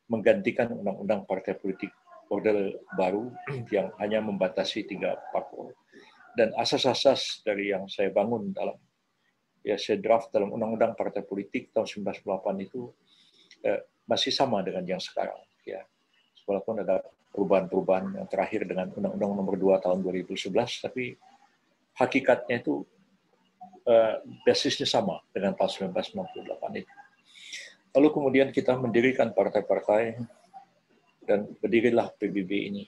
menggantikan undang-undang partai politik Orde Baru yang hanya membatasi 3 parpol. Dan asas-asas dari yang saya bangun dalam, ya saya draft dalam undang-undang partai politik tahun 1998 itu masih sama dengan yang sekarang. Ya, walaupun ada perubahan-perubahan yang terakhir dengan Undang-Undang Nomor 2 tahun 2011, tapi hakikatnya itu basisnya sama dengan tahun 1998 itu. Lalu kemudian kita mendirikan partai-partai dan berdirilah PBB ini.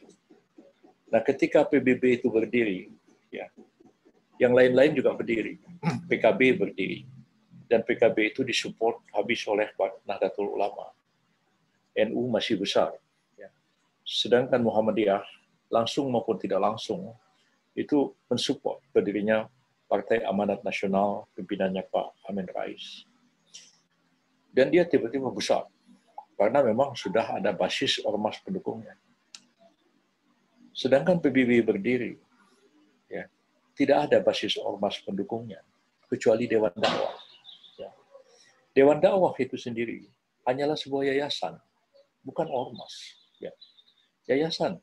Nah, ketika PBB itu berdiri, ya, yang lain-lain juga berdiri. PKB berdiri. Dan PKB itu disupport habis oleh Nahdlatul Ulama. NU masih besar. Ya. Sedangkan Muhammadiyah, langsung maupun tidak langsung, itu mensupport berdirinya Partai Amanat Nasional, pimpinannya Pak Amin Rais. Dan dia tiba-tiba besar. Karena memang sudah ada basis ormas pendukungnya. Sedangkan PBB berdiri, ya, tidak ada basis ormas pendukungnya, kecuali Dewan Dakwah. Ya. Dewan Dakwah itu sendiri hanyalah sebuah yayasan, bukan ormas. Ya. Yayasan.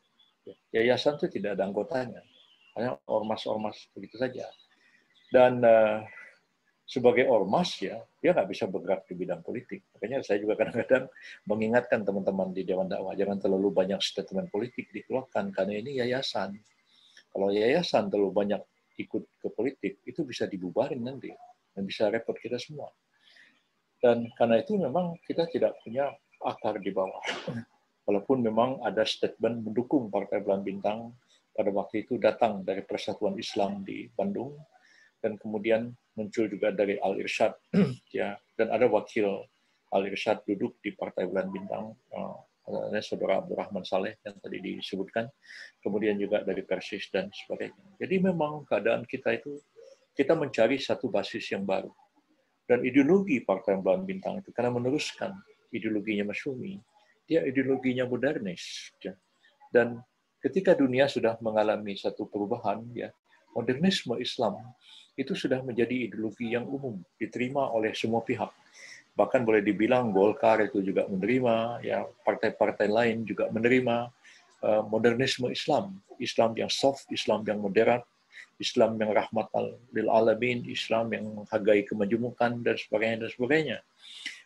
Ya. Yayasan itu tidak ada anggotanya, hanya ormas-ormas begitu saja. Dan sebagai ormas, ya, dia nggak bisa bergerak di bidang politik. Makanya saya juga kadang-kadang mengingatkan teman-teman di Dewan Dakwah, jangan terlalu banyak statement politik dikeluarkan, karena ini yayasan. Kalau yayasan terlalu banyak ikut ke politik, itu bisa dibubarin nanti, dan bisa repot kita semua. Dan karena itu memang kita tidak punya akar di bawah. Walaupun memang ada statement mendukung Partai Bulan Bintang, pada waktu itu datang dari Persatuan Islam di Bandung, dan kemudian muncul juga dari Al-Irsyad, ya, dan ada wakil Al-Irsyad duduk di Partai Bulan Bintang, saudara Abdurrahman Saleh yang tadi disebutkan, kemudian juga dari Persis dan sebagainya. Jadi memang keadaan kita itu, kita mencari satu basis yang baru. Dan ideologi Partai Bulan Bintang itu, karena meneruskan ideologinya Masyumi, dia ideologinya modernis. Ya. Dan ketika dunia sudah mengalami satu perubahan, ya, modernisme Islam itu sudah menjadi ideologi yang umum, diterima oleh semua pihak. Bahkan boleh dibilang Golkar itu juga menerima, ya, partai-partai lain juga menerima modernisme Islam, Islam yang soft, Islam yang moderat, Islam yang rahmatan lil alamin, Islam yang menghargai kemajemukan dan sebagainya.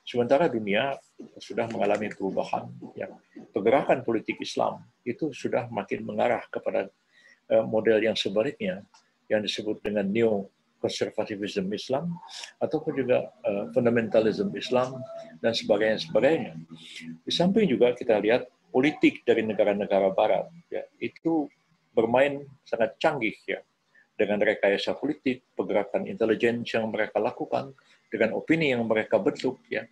Sementara dunia sudah mengalami perubahan, ya. Pergerakan politik Islam itu sudah makin mengarah kepada model yang sebaliknya yang disebut dengan neo-konservatism Islam ataupun juga fundamentalism Islam dan sebagainya. Di samping juga kita lihat politik dari negara-negara Barat ya, itu bermain sangat canggih ya dengan rekayasa politik, pergerakan intelijen yang mereka lakukan, dengan opini yang mereka bentuk ya.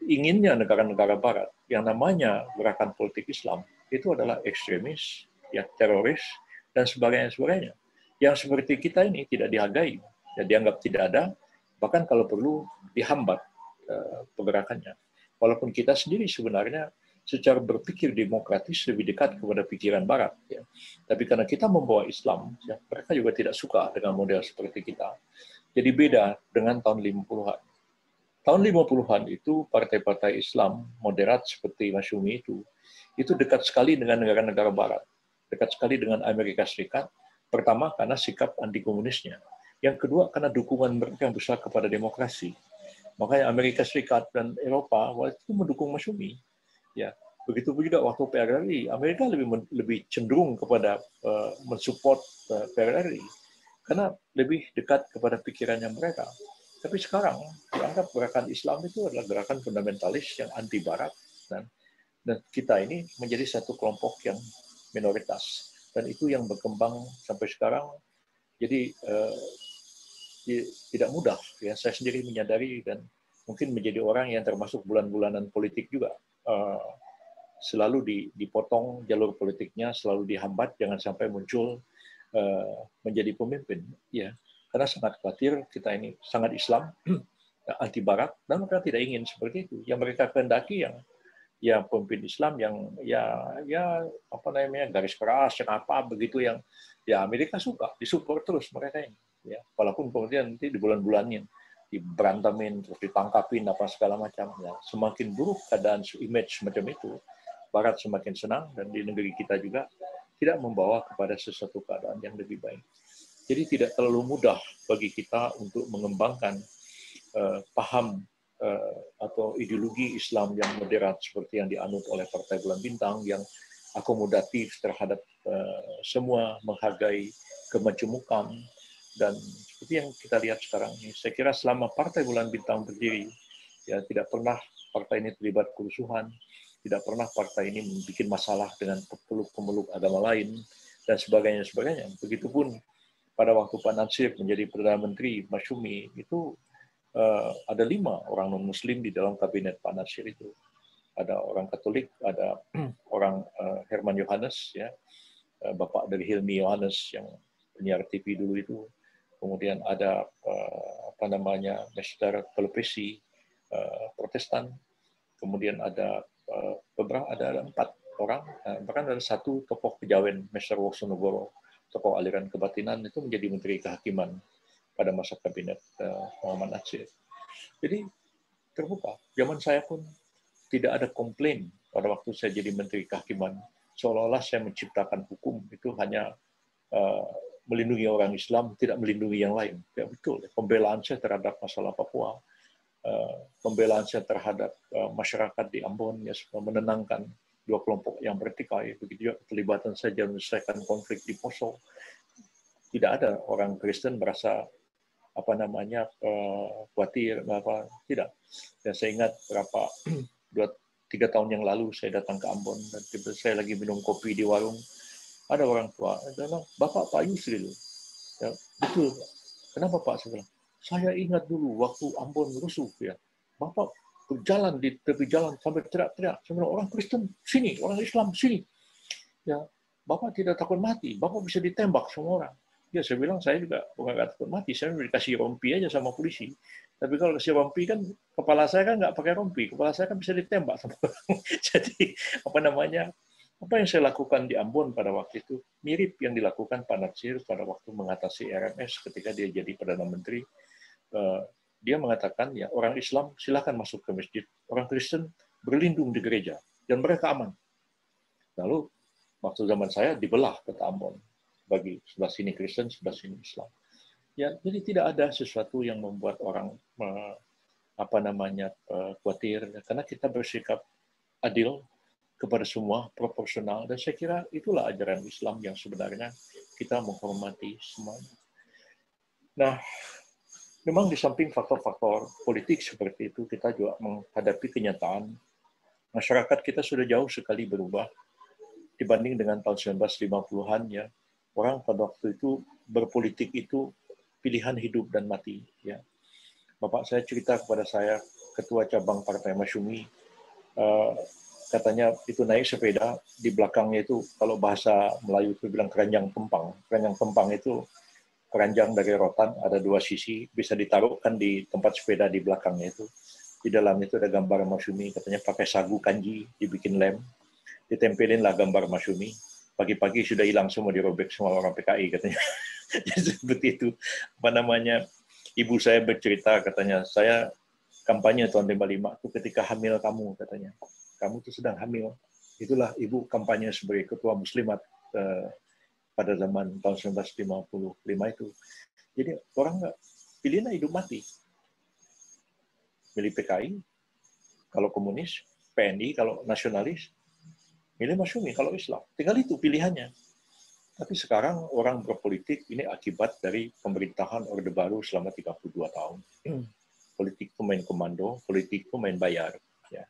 Inginnya negara-negara Barat yang namanya gerakan politik Islam itu adalah ekstremis, ya teroris dan sebagainya. Yang seperti kita ini tidak dihargai, ya, dianggap tidak ada, bahkan kalau perlu dihambat pergerakannya. Walaupun kita sendiri sebenarnya secara berpikir demokratis lebih dekat kepada pikiran Barat, ya. Tapi karena kita membawa Islam, ya, mereka juga tidak suka dengan model seperti kita. Jadi beda dengan tahun 50-an. Tahun 50-an itu partai-partai Islam moderat seperti Masyumi itu dekat sekali dengan negara-negara Barat, dekat sekali dengan Amerika Serikat. Pertama karena sikap anti komunisnya, yang kedua karena dukungan mereka yang besar kepada demokrasi. Makanya Amerika Serikat dan Eropa waktu itu mendukung Masyumi. Ya, begitu juga waktu PRRI, Amerika lebih cenderung kepada mensupport PRRI karena lebih dekat kepada pikirannya mereka. Tapi sekarang dianggap gerakan Islam itu adalah gerakan fundamentalis yang anti Barat dan kita ini menjadi satu kelompok yang minoritas dan itu yang berkembang sampai sekarang. Jadi tidak mudah ya, saya sendiri menyadari dan mungkin menjadi orang yang termasuk bulan-bulanan politik juga. Selalu dipotong jalur politiknya, selalu dihambat, jangan sampai muncul menjadi pemimpin. Ya, karena sangat khawatir kita ini sangat Islam, anti Barat, dan mereka tidak ingin seperti itu. Yang mereka kehendaki yang pemimpin Islam yang apa namanya garis keras, yang apa begitu yang ya Amerika suka, disupport terus mereka ini. Ya, walaupun kemudian nanti di bulan-bulannya diberantamin, terus ditangkapin apa segala macam. Ya, semakin buruk keadaan image semacam itu, Barat semakin senang dan di negeri kita juga tidak membawa kepada sesuatu keadaan yang lebih baik. Jadi tidak terlalu mudah bagi kita untuk mengembangkan paham atau ideologi Islam yang moderat seperti yang dianut oleh Partai Bulan Bintang, yang akomodatif terhadap semua, menghargai kemajemukan, dan seperti yang kita lihat sekarang ini. Saya kira selama Partai Bulan Bintang berdiri, ya tidak pernah partai ini terlibat kerusuhan, tidak pernah partai ini membuat masalah dengan pemeluk-pemeluk agama lain, dan sebagainya. Begitupun pada waktu Pak Natsir menjadi Perdana Menteri, Masyumi, itu ada 5 orang non-Muslim di dalam kabinet Pak Natsir itu. Ada orang Katolik, ada orang Herman Yohanes, ya, bapak dari Hilmi Yohanes yang penyiar TV dulu itu. Kemudian ada apa namanya Mr. Telepesi Protestan. Kemudian ada beberapa, ada 4 orang, bahkan ada 1 tokoh kejawen, Mr. Woksonogoro, tokoh aliran kebatinan, itu menjadi Menteri Kehakiman pada masa kabinet Muhammad Natsir. Jadi terbuka. Zaman saya pun tidak ada komplain pada waktu saya jadi Menteri Kehakiman, seolah-olah saya menciptakan hukum itu hanya melindungi orang Islam, tidak melindungi yang lain. Ya betul. Pembelaan saya terhadap masalah Papua, pembelaan saya terhadap masyarakat di Ambon, ya, menenangkan 2 kelompok yang bertikai, begitu juga keterlibatan saya menyelesaikan konflik di Poso. Tidak ada orang Kristen merasa apa namanya khawatir apa, tidak. Dan saya ingat berapa 2-3 tahun yang lalu saya datang ke Ambon dan saya lagi minum kopi di warung, ada orang tua bilang, "Bapak Pak Yusril." Ya, betul. Kenapa Pak? Saya bilang, "Saya ingat dulu waktu Ambon rusuh, ya, Bapak berjalan di tepi jalan sampai teriak-teriak, saya bilang, orang Kristen sini, orang Islam sini. Ya, Bapak tidak takut mati, Bapak bisa ditembak semua orang." Ya, saya bilang, saya juga bukan nggak takut mati, saya dikasih rompi aja sama polisi. Tapi kalau kasih rompi kan, kepala saya kan nggak pakai rompi, kepala saya kan bisa ditembak sama orang. Jadi, apa namanya, apa yang saya lakukan di Ambon pada waktu itu, mirip yang dilakukan Pak Natsir pada waktu mengatasi RMS ketika dia jadi Perdana Menteri. Dia mengatakan, ya orang Islam silakan masuk ke masjid, orang Kristen berlindung di gereja, dan mereka aman. Lalu, waktu zaman saya dibelah kota Ambon, bagi sebelah sini Kristen, sebelah sini Islam. Ya, jadi tidak ada sesuatu yang membuat orang apa namanya khawatir, karena kita bersikap adil kepada semua, proporsional, dan saya kira itulah ajaran Islam yang sebenarnya kita menghormati semuanya. Nah, memang di samping faktor-faktor politik seperti itu, kita juga menghadapi kenyataan masyarakat kita sudah jauh sekali berubah dibanding dengan tahun 1950-an ya. Orang pada waktu itu berpolitik itu pilihan hidup dan mati ya. Bapak saya cerita kepada saya, ketua cabang Partai Masyumi, katanya itu naik sepeda, di belakangnya itu kalau bahasa Melayu itu bilang keranjang pempang. Keranjang pempang itu keranjang dari rotan, ada dua sisi, bisa ditaruhkan di tempat sepeda di belakangnya itu. Di dalamnya itu ada gambar Masyumi, katanya pakai sagu kanji, dibikin lem, ditempelin lah gambar Masyumi. Pagi-pagi sudah hilang semua, dirobek semua orang PKI katanya. Jadi seperti itu. Apa namanya? Ibu saya bercerita, katanya, saya kampanye tahun 55 itu ketika hamil kamu, katanya. Kamu tuh sedang hamil. Itulah ibu kampanye sebagai ketua muslimat pada zaman tahun 1955 itu. Jadi orang nggak pilihnya hidup mati. Milih PKI, kalau komunis, PNI, kalau nasionalis, milih Masyumi, kalau Islam. Tinggal itu pilihannya. Tapi sekarang orang berpolitik ini akibat dari pemerintahan Orde Baru selama 32 tahun. Politik itu main komando, politik itu main bayar. Ya.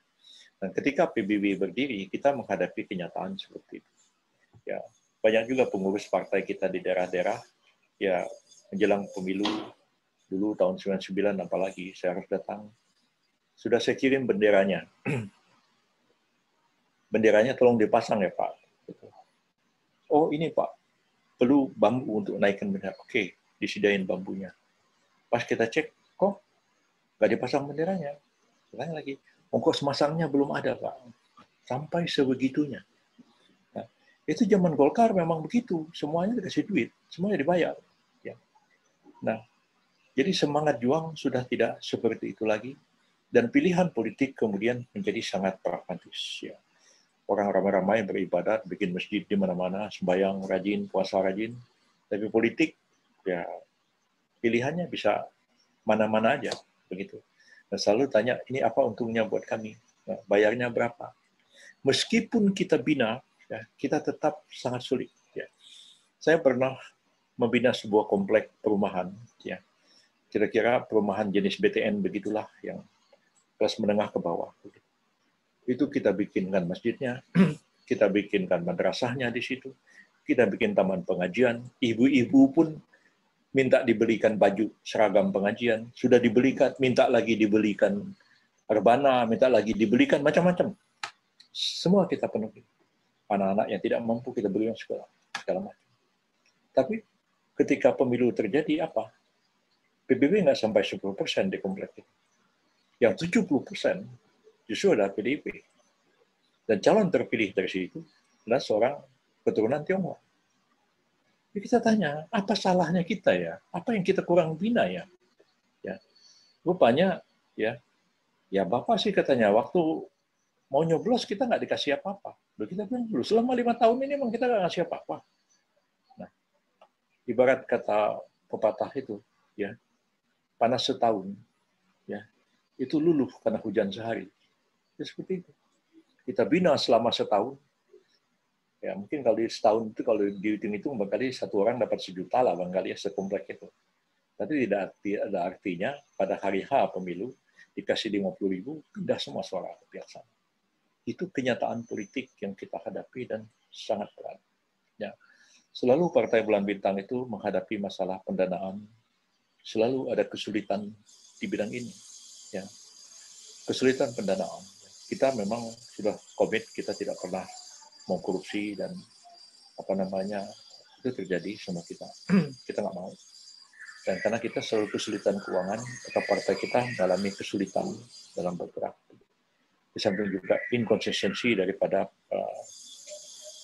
Dan ketika PBB berdiri, kita menghadapi kenyataan seperti itu. Ya, banyak juga pengurus partai kita di daerah-daerah, ya menjelang pemilu, dulu tahun 99 apalagi, saya harus datang. Sudah saya kirim benderanya. Benderanya tolong dipasang ya Pak. Oh ini Pak, perlu bambu untuk naikkan bendera. Oke, disediain bambunya. Pas kita cek, kok nggak dipasang benderanya? Tanya lagi, ongkos masangnya belum ada Pak. Sampai sebegitunya. Nah, itu zaman Golkar memang begitu. Semuanya dikasih duit, semuanya dibayar. Ya. Nah, jadi semangat juang sudah tidak seperti itu lagi. Dan pilihan politik kemudian menjadi sangat pragmatis. Ya. Orang ramai-ramai beribadat, bikin masjid di mana-mana, sembahyang rajin, puasa rajin. Tapi politik, ya pilihannya bisa mana-mana aja, begitu. Dan selalu tanya, ini apa untungnya buat kami? Nah, bayarnya berapa? Meskipun kita bina, ya, kita tetap sangat sulit. Ya. Saya pernah membina sebuah komplek perumahan, ya. Kira-kira perumahan jenis BTN begitulah yang kelas menengah ke bawah. Itu kita bikinkan masjidnya, kita bikinkan madrasahnya di situ, kita bikin taman pengajian, ibu-ibu pun minta dibelikan baju seragam pengajian, sudah dibelikan, minta lagi dibelikan rebana, minta lagi dibelikan macam-macam. Semua kita penuhi. Anak-anak yang tidak mampu kita berikan sekolah, segala macam. Tapi ketika pemilu terjadi apa? PBB nggak sampai 10% di komplek itu. Yang 70% justru adalah PDIP. Dan calon terpilih dari situ adalah seorang keturunan Tionghoa. Jadi kita tanya, apa salahnya kita ya? Apa yang kita kurang bina ya? Ya. Rupanya, ya Bapak sih katanya, waktu mau nyoblos kita nggak dikasih apa-apa. Kita bilang dulu, selama 5 tahun ini memang kita nggak ngasih apa-apa. Nah, ibarat kata pepatah itu, ya panas setahun, ya itu luluh karena hujan sehari. Ya, seperti itu. Kita bina selama setahun. Ya, mungkin kalau di setahun itu kalau dihitung-hitung barangkali satu orang dapat 1 juta lah barangkali ya sekomplek itu. Tapi tidak ada artinya pada hari H pemilu dikasih 50.000 pindah semua suara ke pihak sana. Itu kenyataan politik yang kita hadapi dan sangat berat. Ya. Selalu Partai Bulan Bintang itu menghadapi masalah pendanaan. Selalu ada kesulitan di bidang ini. Ya. Kesulitan pendanaan. Kita memang sudah komit, kita tidak pernah mau korupsi dan itu terjadi sama kita. Kita nggak mau. Dan karena kita selalu kesulitan keuangan, maka partai kita mengalami kesulitan dalam bergerak. Di samping juga inkonsistensi daripada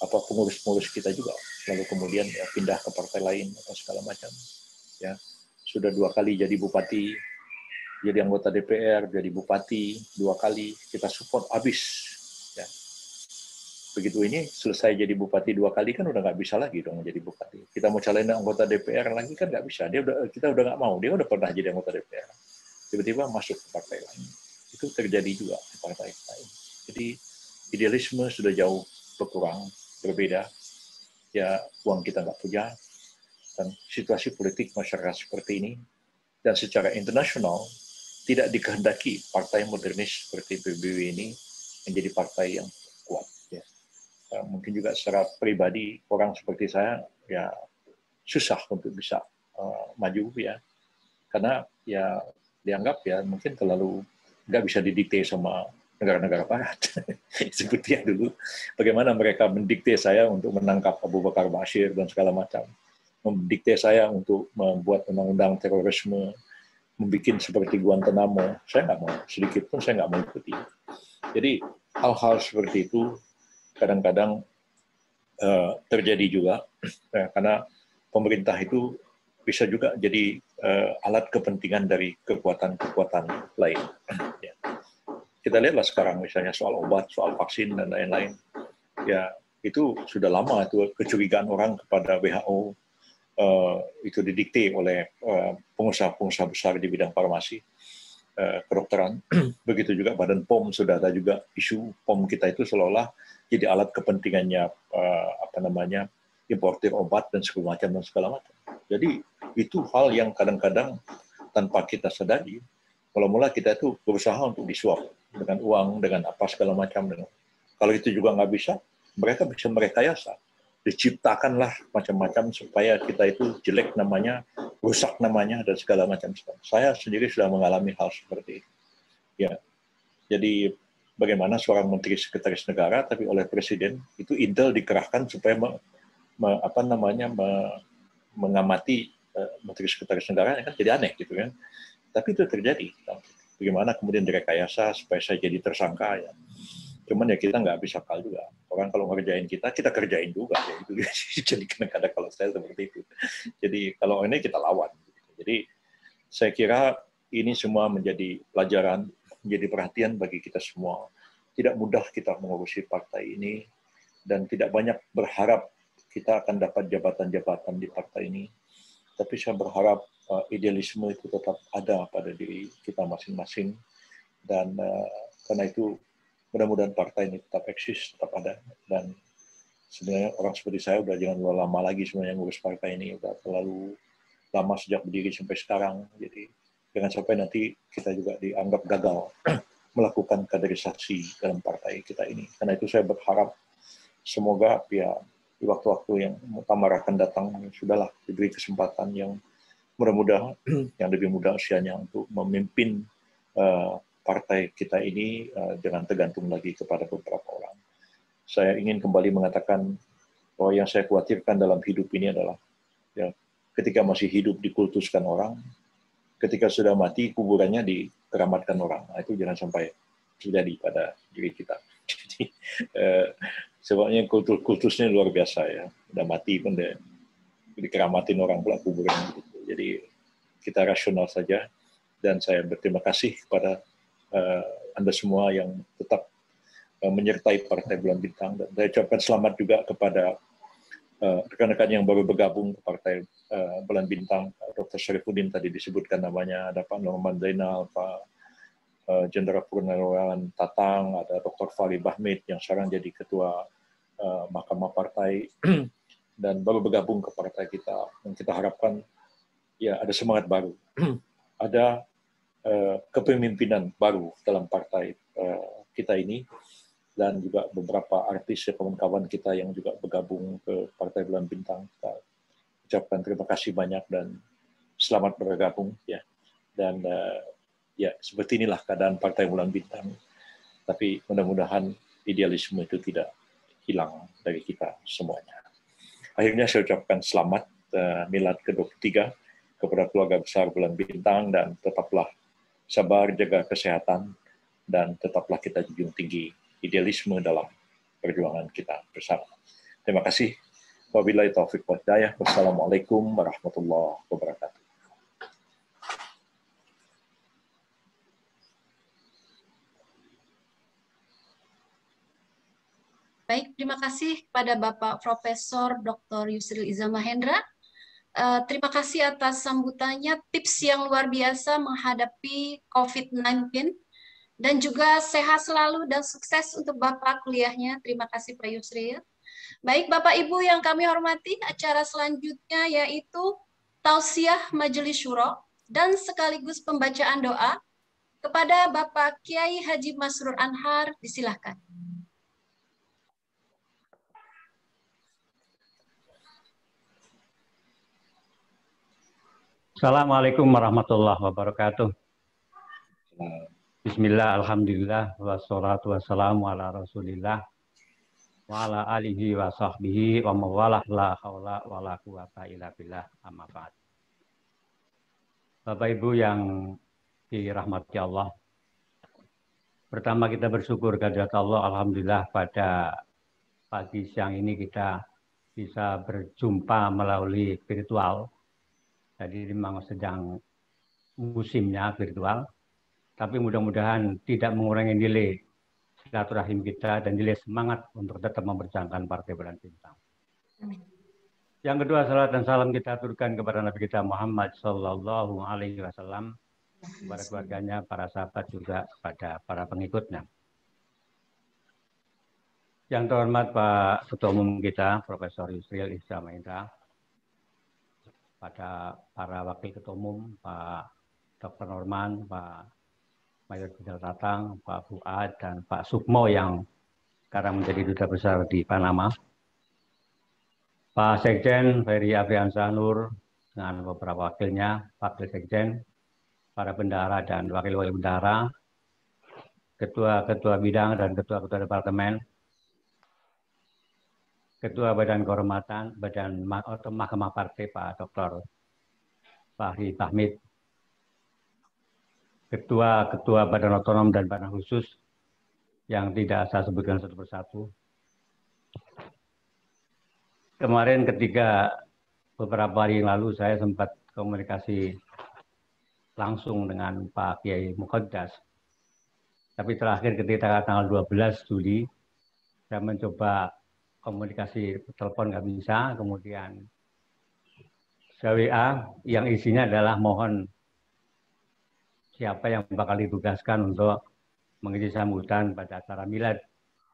pengurus-pengurus kita juga, lalu kemudian ya, pindah ke partai lain atau segala macam. Ya, sudah 2 kali jadi bupati, jadi anggota DPR, jadi bupati 2 kali, kita support habis. Ya. Begitu ini selesai jadi bupati 2 kali kan udah nggak bisa lagi dong jadi bupati. Kita mau calonin anggota DPR lagi kan nggak bisa. Kita udah nggak mau. Dia udah pernah jadi anggota DPR. Tiba-tiba masuk ke partai lain. Itu terjadi juga di partai lain. Jadi idealisme sudah jauh berkurang, berbeda. Ya uang kita nggak punya, dan situasi politik masyarakat seperti ini, dan secara internasional tidak dikehendaki partai modernis seperti PBB ini menjadi partai yang kuat. Ya. Mungkin juga secara pribadi orang seperti saya ya susah untuk bisa maju ya, karena ya dianggap ya mungkin terlalu nggak bisa didikte sama negara-negara barat. Seperti yang dulu, bagaimana mereka mendikte saya untuk menangkap Abu Bakar Bashir dan segala macam, mendikte saya untuk membuat undang-undang terorisme, membuat seperti Guantanamo. Saya nggak mau, sedikit pun saya nggak mau ikuti. Jadi hal-hal seperti itu kadang-kadang terjadi juga, karena pemerintah itu bisa juga jadi alat kepentingan dari kekuatan-kekuatan lain. Ya. Kita lihatlah sekarang misalnya soal obat, soal vaksin, dan lain-lain. Ya, itu sudah lama itu kecurigaan orang kepada WHO itu didikte oleh pengusaha-pengusaha besar di bidang farmasi, kedokteran. Begitu juga Badan POM, sudah ada juga isu POM kita itu seolah-olah jadi alat kepentingannya importir obat dan segala macam. Jadi itu hal yang kadang-kadang tanpa kita sadari, mula-mula kita itu berusaha untuk disuap dengan uang, dengan apa segala macam. Kalau itu juga nggak bisa, mereka bisa merekayasa. Diciptakanlah macam-macam supaya kita itu jelek namanya, rusak namanya, dan segala macam. Saya sendiri sudah mengalami hal seperti itu. Ya, jadi bagaimana seorang menteri sekretaris negara, tapi oleh presiden itu intel dikerahkan supaya mengamati menteri sekretaris negara, kan jadi aneh gitu kan. Tapi itu terjadi. Bagaimana kemudian direkayasa supaya saya jadi tersangka ya. Cuman ya kita nggak bisa kal juga. Orang kalau ngerjain kita kerjain juga. Ya. Jadi kadang-kadang kalau saya seperti itu. Jadi kalau ini kita lawan. Jadi saya kira ini semua menjadi pelajaran, menjadi perhatian bagi kita semua. Tidak mudah kita mengurusi partai ini, dan tidak banyak berharap kita akan dapat jabatan-jabatan di partai ini. Tapi saya berharap idealisme itu tetap ada pada diri kita masing-masing, dan karena itu mudah-mudahan partai ini tetap eksis, tetap ada. Dan sebenarnya orang seperti saya udah jangan terlalu lama lagi sebenarnya ngurus partai ini, udah terlalu lama sejak berdiri sampai sekarang. Jadi jangan sampai nanti kita juga dianggap gagal melakukan kaderisasi dalam partai kita ini. Karena itu saya berharap semoga ya di waktu-waktu yang muktamar akan datang sudahlah diberi kesempatan yang mudah-mudahan yang lebih muda usianya untuk memimpin partai kita ini, jangan tergantung lagi kepada beberapa orang. Saya ingin kembali mengatakan bahwa yang saya khawatirkan dalam hidup ini adalah ya, ketika masih hidup dikultuskan orang, ketika sudah mati kuburannya dikeramatkan orang. Nah, itu jangan sampai terjadi pada diri kita. Jadi sebabnya kultusnya luar biasa ya, udah mati pun dikeramatin orang pula kuburan gitu. Jadi kita rasional saja, dan saya berterima kasih kepada Anda semua yang tetap menyertai Partai Bulan Bintang, dan saya ucapkan selamat juga kepada rekan-rekan yang baru bergabung ke Partai Bulan Bintang. Dr. Syarifuddin tadi disebutkan namanya, ada Pak Norman Zainal, Pak Jenderal Purnawirawan Tatang, ada Dr. Fahri Bahmid yang sekarang jadi Ketua Mahkamah Partai dan baru bergabung ke partai kita. Dan kita harapkan ya ada semangat baru, ada kepemimpinan baru dalam partai kita ini, dan juga beberapa artis kawan-kawan kita yang juga bergabung ke Partai Bulan Bintang. Kita ucapkan terima kasih banyak dan selamat bergabung ya. Dan ya seperti inilah keadaan Partai Bulan Bintang. Tapi mudah-mudahan idealisme itu tidak hilang dari kita semuanya. Akhirnya saya ucapkan selamat milad ke-23 kepada keluarga besar Bulan Bintang, dan tetaplah sabar, jaga kesehatan, dan tetaplah kita junjung tinggi idealisme dalam perjuangan kita bersama. Terima kasih. Wabillahi taufiq wal hidayah. Wassalamualaikum warahmatullahi wabarakatuh. Baik, terima kasih kepada Bapak Profesor Dr. Yusril Iza Mahendra. Terima kasih atas sambutannya, tips yang luar biasa menghadapi COVID-19, dan juga sehat selalu dan sukses untuk Bapak kuliahnya. Terima kasih Pak Yusril. Baik Bapak Ibu yang kami hormati, acara selanjutnya yaitu tausiah Majelis Syuro dan sekaligus pembacaan doa kepada Bapak Kiai Haji Masrur Anhar, disilahkan. Assalamualaikum warahmatullahi wabarakatuh. Bismillah, alhamdulillah, wassalatu wassalamu ala rasulillah, wa ala alihi wa sahbihi wa mawalah la hawla wa la quwata illa billah, amma ba'd. Bapak Ibu yang dirahmati Allah, pertama kita bersyukur kehadirat Allah, alhamdulillah pada pagi siang ini kita bisa berjumpa melalui virtual. Jadi memang sedang musimnya virtual, tapi mudah-mudahan tidak mengurangi nilai silaturahim kita dan nilai semangat untuk tetap memperjuangkan Partai Bulan Bintang. Amin. Yang kedua, salat dan salam kita aturkan kepada Nabi kita Muhammad Sallallahu Alaihi Wasallam, kepada keluarganya, para sahabat juga kepada para pengikutnya. Yang terhormat Pak Ketua Umum kita, Profesor Yusril Iza Mahendra, pada para Wakil Ketua Umum, Pak Dr. Norman, Pak Mayor Jenderal Tatang, Pak Fuad, dan Pak Sukmo yang sekarang menjadi Duta Besar di Panama. Pak Sekjen Ferry Afriansyah Nur dengan beberapa wakilnya, Wakil Sekjen, para bendahara dan wakil-wakil bendahara, ketua-ketua bidang dan ketua-ketua departemen, Ketua Badan Kehormatan, Badan Mahkamah Partai Pak Dr. Fahri Bahmid, Ketua Badan Otonom dan Badan Khusus yang tidak saya sebutkan satu persatu. Kemarin ketika beberapa hari yang lalu saya sempat komunikasi langsung dengan Pak Kiai Muqaddas. Tapi terakhir ketika tanggal 12 Juli, saya mencoba komunikasi telepon nggak bisa, kemudian saya WA yang isinya adalah mohon siapa yang bakal ditugaskan untuk mengisi sambutan pada acara milad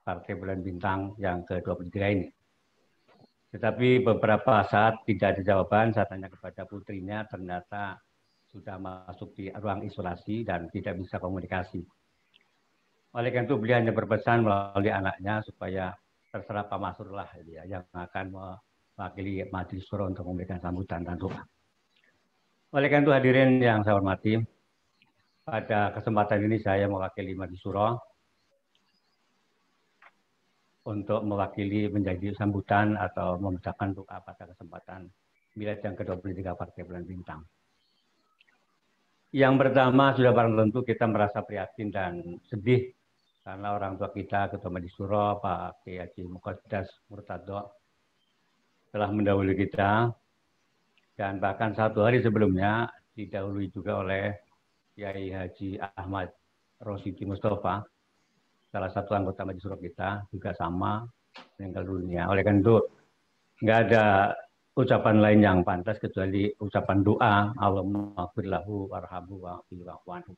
Partai Bulan Bintang yang ke-23 ini. Tetapi beberapa saat tidak ada jawaban, saya tanya kepada putrinya, ternyata sudah masuk di ruang isolasi dan tidak bisa komunikasi. Oleh karena itu beliau hanya berpesan melalui anaknya supaya terserah Pak Masrur lah yang akan mewakili Majelis Syuro untuk memberikan sambutan dan doa. Oleh karena itu hadirin yang saya hormati, pada kesempatan ini saya mewakili Majelis Syuro untuk mewakili menjadi sambutan atau membacakan doa pada kesempatan milad yang ke-23 Partai Bulan Bintang. Yang pertama, sudah barang tentu kita merasa prihatin dan sedih karena orang tua kita, Ketua Majelis Syuro, Pak Kiai Haji Muqaddas Murtado, telah mendahului kita, dan bahkan satu hari sebelumnya didahului juga oleh Kiai Haji Ahmad Rosyidi Mustafa, salah satu anggota Majelis Syuro kita, juga sama meninggal dunia. Oleh karena itu, nggak ada ucapan lain yang pantas kecuali ucapan doa, Allahumma ighfir lahu warhamhu wa'fu anhu.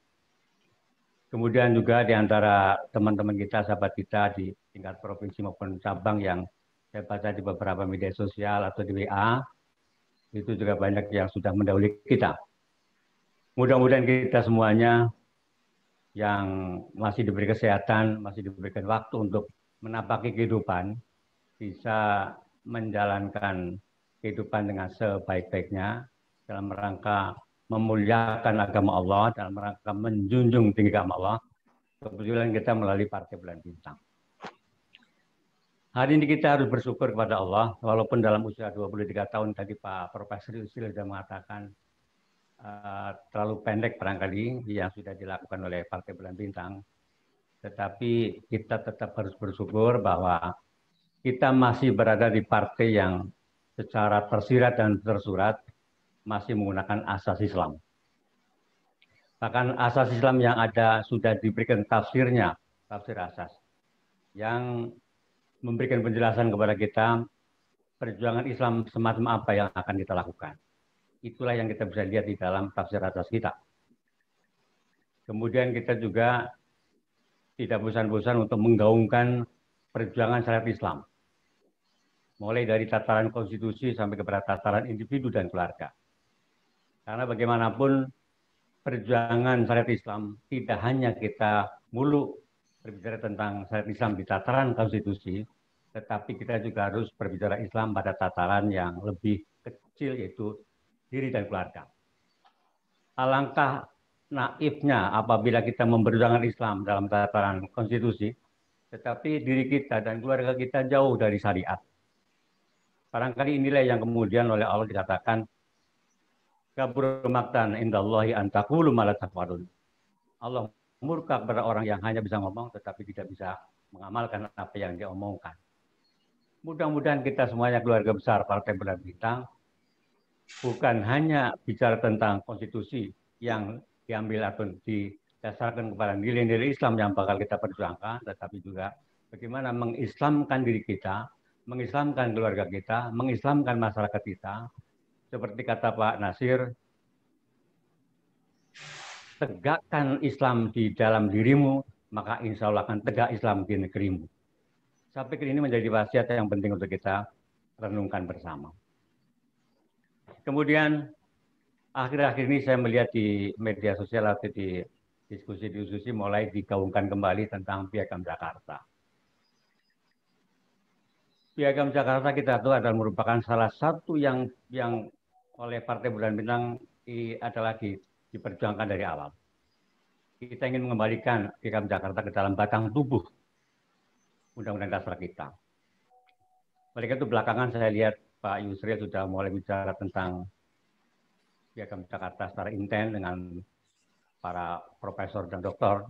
Kemudian juga di antara teman-teman kita, sahabat kita di tingkat provinsi maupun cabang yang saya baca di beberapa media sosial atau di WA, itu juga banyak yang sudah mendahului kita. Mudah-mudahan kita semuanya yang masih diberi kesehatan, masih diberikan waktu untuk menapaki kehidupan, bisa menjalankan kehidupan dengan sebaik-baiknya dalam rangka memuliakan agama Allah, dalam rangka menjunjung tinggi agama Allah. Kebetulan kita melalui Partai Bulan Bintang. Hari ini kita harus bersyukur kepada Allah, walaupun dalam usia 23 tahun tadi Pak Profesor Yusril sudah mengatakan terlalu pendek barangkali yang sudah dilakukan oleh Partai Bulan Bintang. Tetapi kita tetap harus bersyukur bahwa kita masih berada di partai yang secara tersirat dan tersurat masih menggunakan asas Islam. Bahkan asas Islam yang ada sudah diberikan tafsirnya, tafsir asas, yang memberikan penjelasan kepada kita perjuangan Islam semacam apa yang akan kita lakukan. Itulah yang kita bisa lihat di dalam tafsir asas kita. Kemudian kita juga tidak bosan-bosan untuk menggaungkan perjuangan syariat Islam. mulai dari tataran konstitusi sampai kepada tataran individu dan keluarga. Karena bagaimanapun perjuangan syariat Islam tidak hanya kita mulu berbicara tentang syariat Islam di tataran konstitusi, tetapi kita juga harus berbicara Islam pada tataran yang lebih kecil, yaitu diri dan keluarga. Alangkah naifnya apabila kita memperjuangkan Islam dalam tataran konstitusi, tetapi diri kita dan keluarga kita jauh dari syariat. Barangkali inilah yang kemudian oleh Allah dikatakan, kabur maktan indallahi an taqulu ma la taf'alun. Allah murka kepada orang yang hanya bisa ngomong tetapi tidak bisa mengamalkan apa yang dia omongkan. Mudah-mudahan kita semuanya keluarga besar Partai Bulan Bintang bukan hanya bicara tentang konstitusi yang diambil atau didasarkan kepada nilai-nilai Islam yang bakal kita perjuangkan, tetapi juga bagaimana mengislamkan diri kita, mengislamkan keluarga kita, mengislamkan masyarakat kita. Seperti kata Pak Nasir, tegakkan Islam di dalam dirimu, maka insya Allah akan tegak Islam di negerimu. Saya pikir ini menjadi wasiat yang penting untuk kita renungkan bersama. Kemudian akhir-akhir ini saya melihat di media sosial atau di diskusi mulai digaungkan kembali tentang Piagam Jakarta. Piagam Jakarta kita tahu adalah merupakan salah satu yang oleh Partai Bulan Bintang adalah diperjuangkan dari awal. Kita ingin mengembalikan Piagam Jakarta ke dalam batang tubuh Undang-Undang Dasar kita. Oleh itu belakangan saya lihat Pak Yusril sudah mulai bicara tentang Piagam Jakarta secara intens dengan para profesor dan doktor.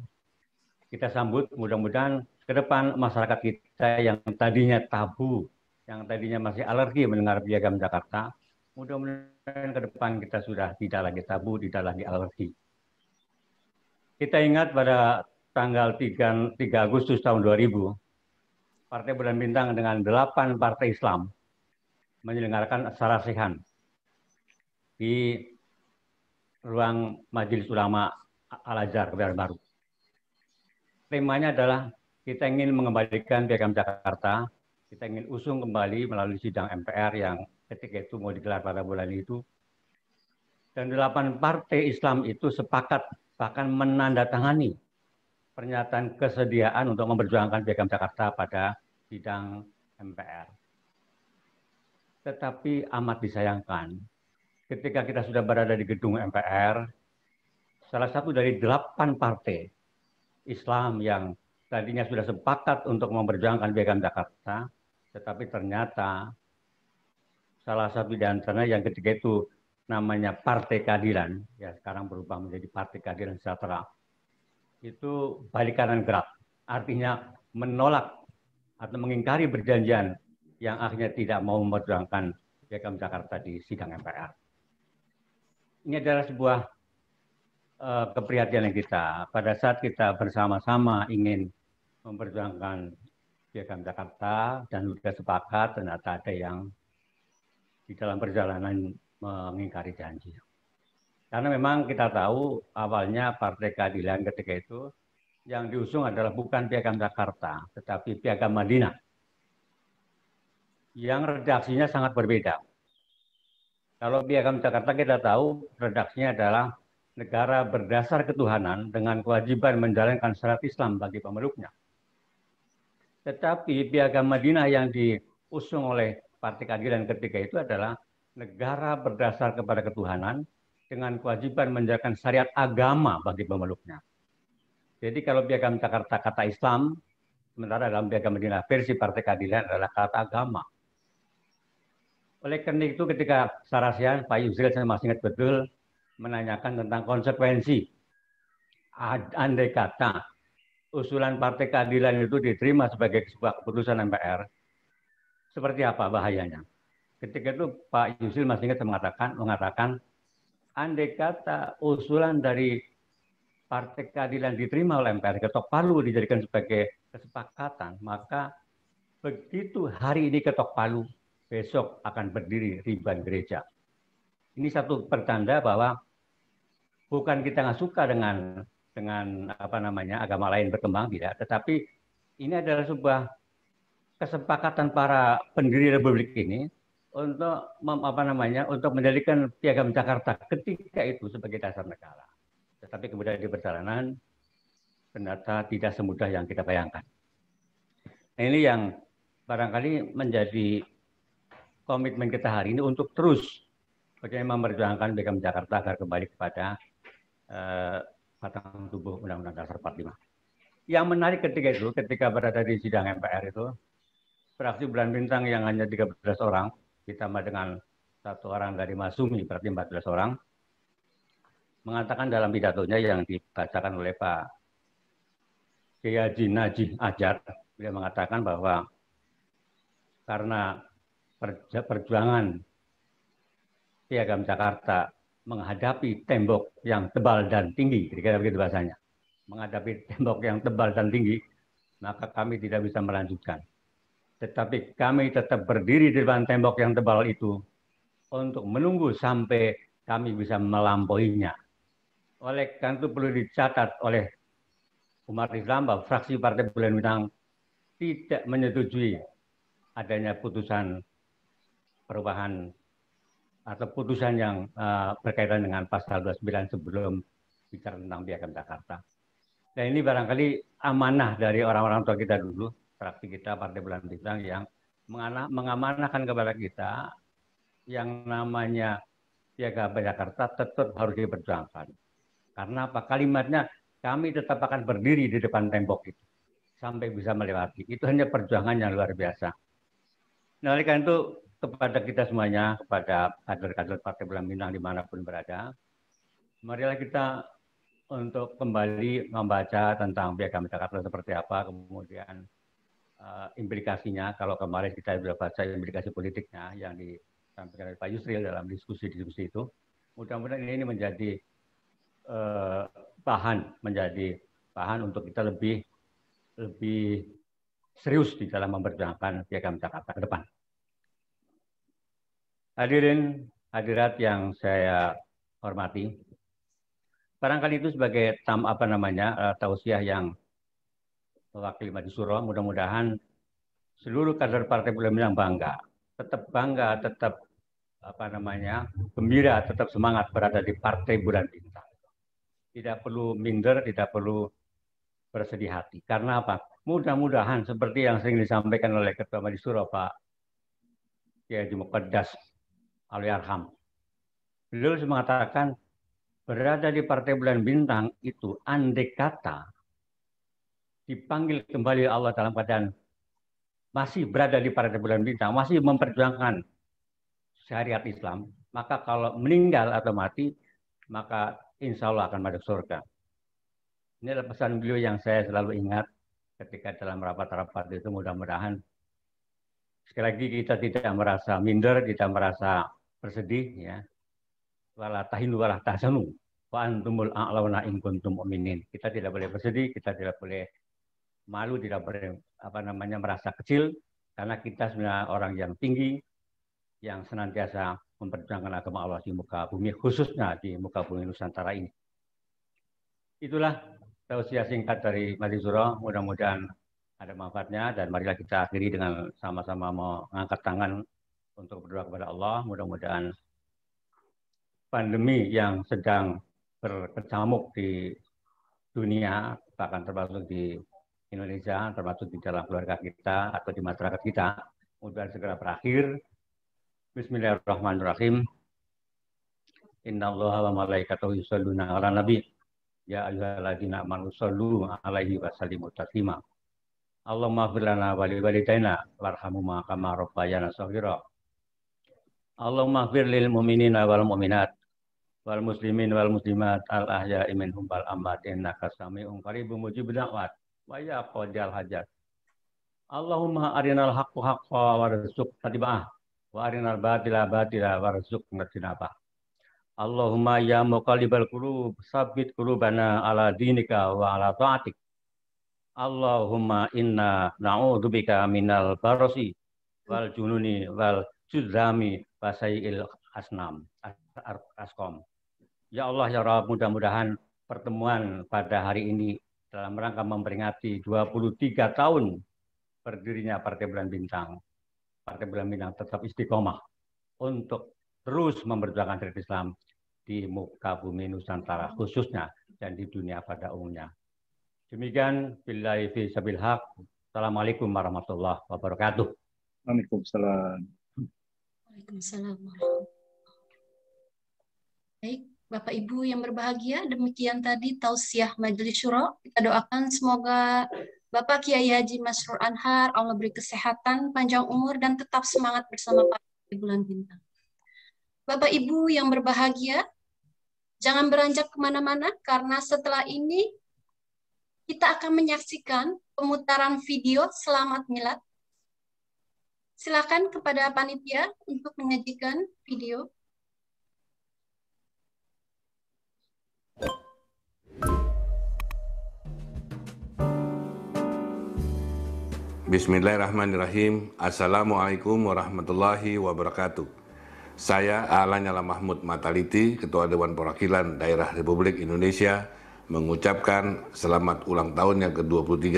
Kita sambut, mudah-mudahan ke depan masyarakat kita yang tadinya tabu, yang tadinya masih alergi mendengar Piagam Jakarta, mudah-mudahan ke depan kita sudah tidak lagi tabu, tidak lagi alergi. Kita ingat pada tanggal 3 Agustus tahun 2000, Partai Bulan Bintang dengan 8 partai Islam menyelenggarakan sarasihan di ruang Majelis Ulama Al-Azhar Kebayoran Baru. Temanya adalah kita ingin mengembalikan Piagam Jakarta, kita ingin usung kembali melalui sidang MPR yang ketika itu mau digelar pada bulan itu. Dan 8 partai Islam itu sepakat bahkan menandatangani pernyataan kesediaan untuk memperjuangkan Piagam Jakarta pada sidang MPR. Tetapi amat disayangkan, ketika kita sudah berada di gedung MPR, salah satu dari 8 partai Islam yang tadinya sudah sepakat untuk memperjuangkan Piagam Jakarta, tetapi ternyata salah satu di antaranya yang ketika itu namanya Partai Keadilan, ya sekarang berubah menjadi Partai Keadilan Sejahtera, itu balik kanan gerak, artinya menolak atau mengingkari perjanjian yang akhirnya tidak mau memperjuangkan Piagam Jakarta di sidang MPR. Ini adalah sebuah keprihatinan kita pada saat kita bersama-sama ingin memperjuangkan Piagam Jakarta dan sudah sepakat, ternyata ada yang di dalam perjalanan mengingkari janji. Karena memang kita tahu awalnya Partai Keadilan ketika itu yang diusung adalah bukan Piagam Jakarta, tetapi Piagam Madinah. Yang redaksinya sangat berbeda. Kalau Piagam Jakarta kita tahu redaksinya adalah negara berdasar ketuhanan dengan kewajiban menjalankan syariat Islam bagi pemeluknya. Tetapi Piagam Madinah yang diusung oleh Partai Keadilan ketika itu adalah negara berdasar kepada ketuhanan dengan kewajiban menjalankan syariat agama bagi pemeluknya. Jadi kalau Piagam Jakarta kata Islam, sementara dalam Piagam Madinah versi Partai Keadilan adalah kata agama. Oleh karena itu ketika sarasihan Pak Yusril saya masih ingat betul menanyakan tentang konsekuensi. Andai kata usulan Partai Keadilan itu diterima sebagai sebuah keputusan MPR, seperti apa bahayanya? Ketika itu Pak Yusril masih ingat mengatakan andai kata usulan dari Partai Keadilan diterima oleh MPR, ketok palu dijadikan sebagai kesepakatan, maka begitu hari ini ketok palu, besok akan berdiri ribuan gereja. Ini satu pertanda bahwa bukan kita nggak suka dengan agama lain berkembang, tidak, tetapi ini adalah kesepakatan para pendiri Republik ini untuk untuk menjadikan Piagam Jakarta ketika itu sebagai dasar negara. Tetapi kemudian di perjalanan ternyata tidak semudah yang kita bayangkan. Nah, ini yang barangkali menjadi komitmen kita hari ini untuk terus bagaimana memperjuangkan Piagam Jakarta agar kembali kepada batang tubuh Undang-Undang Dasar 45. Yang menarik ketika berada di sidang MPR itu, fraksi Bulan Bintang yang hanya 13 orang, ditambah dengan 1 orang dari Masumi, berarti 14 orang, mengatakan dalam pidatonya yang dibacakan oleh Pak Kiai Haji Najih Ajar, beliau mengatakan bahwa karena perjuangan Piagam Jakarta menghadapi tembok yang tebal dan tinggi, kira-kira begitu bahasanya, menghadapi tembok yang tebal dan tinggi, maka kami tidak bisa melanjutkan. Tetapi kami tetap berdiri di depan tembok yang tebal itu untuk menunggu sampai kami bisa melampauinya. Oleh karena itu perlu dicatat oleh umat Islam bahwa fraksi Partai Bulan Bintang tidak menyetujui adanya putusan perubahan atau putusan yang berkaitan dengan pasal 29 sebelum bicara tentang Piagam Jakarta. Dan ini barangkali amanah dari orang-orang tua kita dulu, fraksi kita Partai Bulan Bintang yang mengamanahkan kepada kita yang namanya Piagam Jakarta tetap harus diperjuangkan. Karena apa? Kalimatnya kami tetap akan berdiri di depan tembok itu sampai bisa melewati. Itu hanya perjuangan yang luar biasa. Nah, oleh karena itu kepada kita semuanya, kepada kader-kader Partai Bulan Bintang dimanapun berada, marilah kita untuk kembali membaca tentang Piagam Jakarta seperti apa, kemudian implikasinya. Kalau kemarin kita sudah baca implikasi politiknya yang disampaikan oleh Pak Yusril dalam diskusi-diskusi itu, mudah-mudahan ini menjadi menjadi bahan untuk kita lebih serius di dalam memperjuangkan Piagam Jakarta ke depan. Hadirin hadirat yang saya hormati, barangkali itu sebagai tausiah yang mewakili Majelis Syuro. Mudah-mudahan seluruh kader Partai Bulan Bintang bangga, tetap gembira, tetap semangat berada di Partai Bulan Bintang. Tidak perlu minder, tidak perlu bersedih hati. Karena apa? Mudah-mudahan seperti yang sering disampaikan oleh Ketua Majelis Syuro Pak Kiai Haji Muqaddas Allahyarham. Beliau mengatakan berada di Partai Bulan Bintang itu andai kata dipanggil kembali Allah dalam keadaan masih berada di Partai Bulan Bintang, masih memperjuangkan syariat Islam, maka kalau meninggal atau mati, maka insya Allah akan masuk surga. Ini adalah pesan beliau yang saya selalu ingat ketika dalam rapat-rapat itu. Mudah-mudahan sekali lagi kita tidak merasa minder, tidak merasa bersedih, ya. Wala tahinu wala tahzanu wa antumul a'launa in kuntum mu'minin. Kita tidak boleh bersedih, kita tidak boleh malu, tidak boleh merasa kecil, karena kita sebenarnya orang yang tinggi, yang senantiasa memperjuangkan agama Allah di muka bumi, khususnya di muka bumi Nusantara ini. Itulah tausiah singkat dari Majelis Syuro. Mudah-mudahan ada manfaatnya, dan marilah kita akhiri dengan sama-sama mengangkat tangan untuk berdoa kepada Allah. Mudah-mudahan pandemi yang sedang berkecamuk di dunia, bahkan termasuk di Indonesia, termasuk di dalam keluarga kita atau di masyarakat kita, mudah-mudahan segera berakhir. Bismillahirrahmanirrahim. Innallaha wa malaikatahu yusholluna 'alan nabi. Ya ayyuhalladzina amanu shollu 'alaihi wa sallimu taslima. Allahumma ighfir lana wa li walidaina warhamhuma kama rabbayana shaghira. Allahumma ighfir lil mu'minina wal mu'minat wal muslimin wal muslimat al ahya'i minhum wal amwat innaka sami'un qaribun mujibud da'wat wa ya qadiyal hajat. Allahumma arinal haqqo haqqan warzuqna ittiba'ah wa arinal batila batila warzuqna ijtinabah. Allahumma ya muqallibal qulub tsabbit qulubana ala dinika wa ala ta'atik. Allahumma inna na'udzubika minal barasi wal jununi wal judzami wa sayyi'il asqam. Ya Allah ya Rabb, mudah-mudahan pertemuan pada hari ini dalam rangka memperingati 23 tahun berdirinya Partai Bulan Bintang. Partai Bulan Bintang tetap istiqomah untuk terus memperjuangkan syariat Islam di muka bumi Nusantara khususnya dan di dunia pada umumnya. Demikian billahi fi sabil haq. Assalamualaikum warahmatullahi wabarakatuh. Waalaikumsalam. Waalaikumsalam. Baik, Bapak Ibu yang berbahagia, demikian tadi tausiah Majelis Syuro. Kita doakan semoga Bapak Kiai Haji Masrur Anhar, Allah beri kesehatan, panjang umur, dan tetap semangat bersama Partai Bulan Bintang. Bapak Ibu yang berbahagia, jangan beranjak kemana-mana, karena setelah ini kita akan menyaksikan pemutaran video Selamat Milad. Silakan kepada panitia untuk menyajikan video. Bismillahirrahmanirrahim. Assalamualaikum warahmatullahi wabarakatuh. Saya Lanyala Mahmud Mataliti, Ketua Dewan Perwakilan Daerah Republik Indonesia, mengucapkan selamat ulang tahun yang ke-23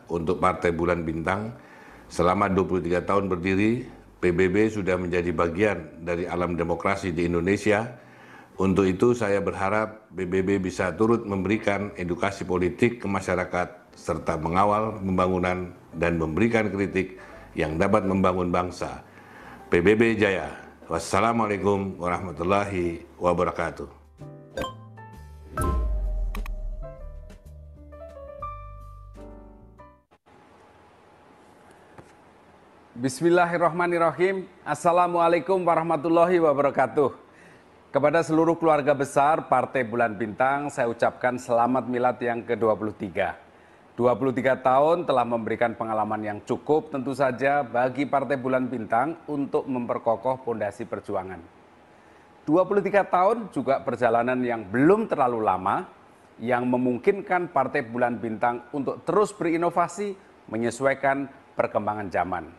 untuk Partai Bulan Bintang. Selama 23 tahun berdiri, PBB sudah menjadi bagian dari alam demokrasi di Indonesia. Untuk itu saya berharap PBB bisa turut memberikan edukasi politik ke masyarakat serta mengawal pembangunan dan memberikan kritik yang dapat membangun bangsa. PBB Jaya. Wassalamualaikum warahmatullahi wabarakatuh. Bismillahirrahmanirrahim. Assalamualaikum warahmatullahi wabarakatuh. Kepada seluruh keluarga besar Partai Bulan Bintang, saya ucapkan selamat milad yang ke-23. 23 tahun telah memberikan pengalaman yang cukup tentu saja bagi Partai Bulan Bintang untuk memperkokoh pondasi perjuangan. 23 tahun juga perjalanan yang belum terlalu lama, yang memungkinkan Partai Bulan Bintang untuk terus berinovasi menyesuaikan perkembangan zaman.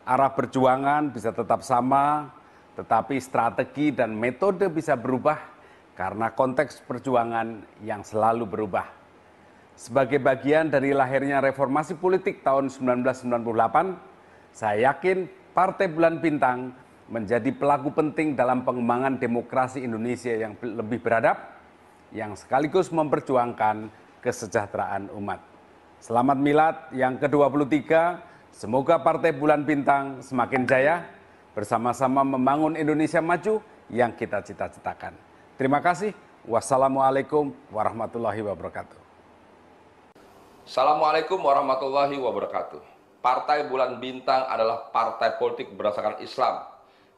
Arah perjuangan bisa tetap sama, tetapi strategi dan metode bisa berubah karena konteks perjuangan yang selalu berubah. Sebagai bagian dari lahirnya reformasi politik tahun 1998, saya yakin Partai Bulan Bintang menjadi pelaku penting dalam pengembangan demokrasi Indonesia yang lebih beradab, yang sekaligus memperjuangkan kesejahteraan umat. Selamat milad yang ke-23, semoga Partai Bulan Bintang semakin jaya, bersama-sama membangun Indonesia maju yang kita cita-citakan. Terima kasih. Wassalamualaikum warahmatullahi wabarakatuh. Assalamualaikum warahmatullahi wabarakatuh. Partai Bulan Bintang adalah partai politik berdasarkan Islam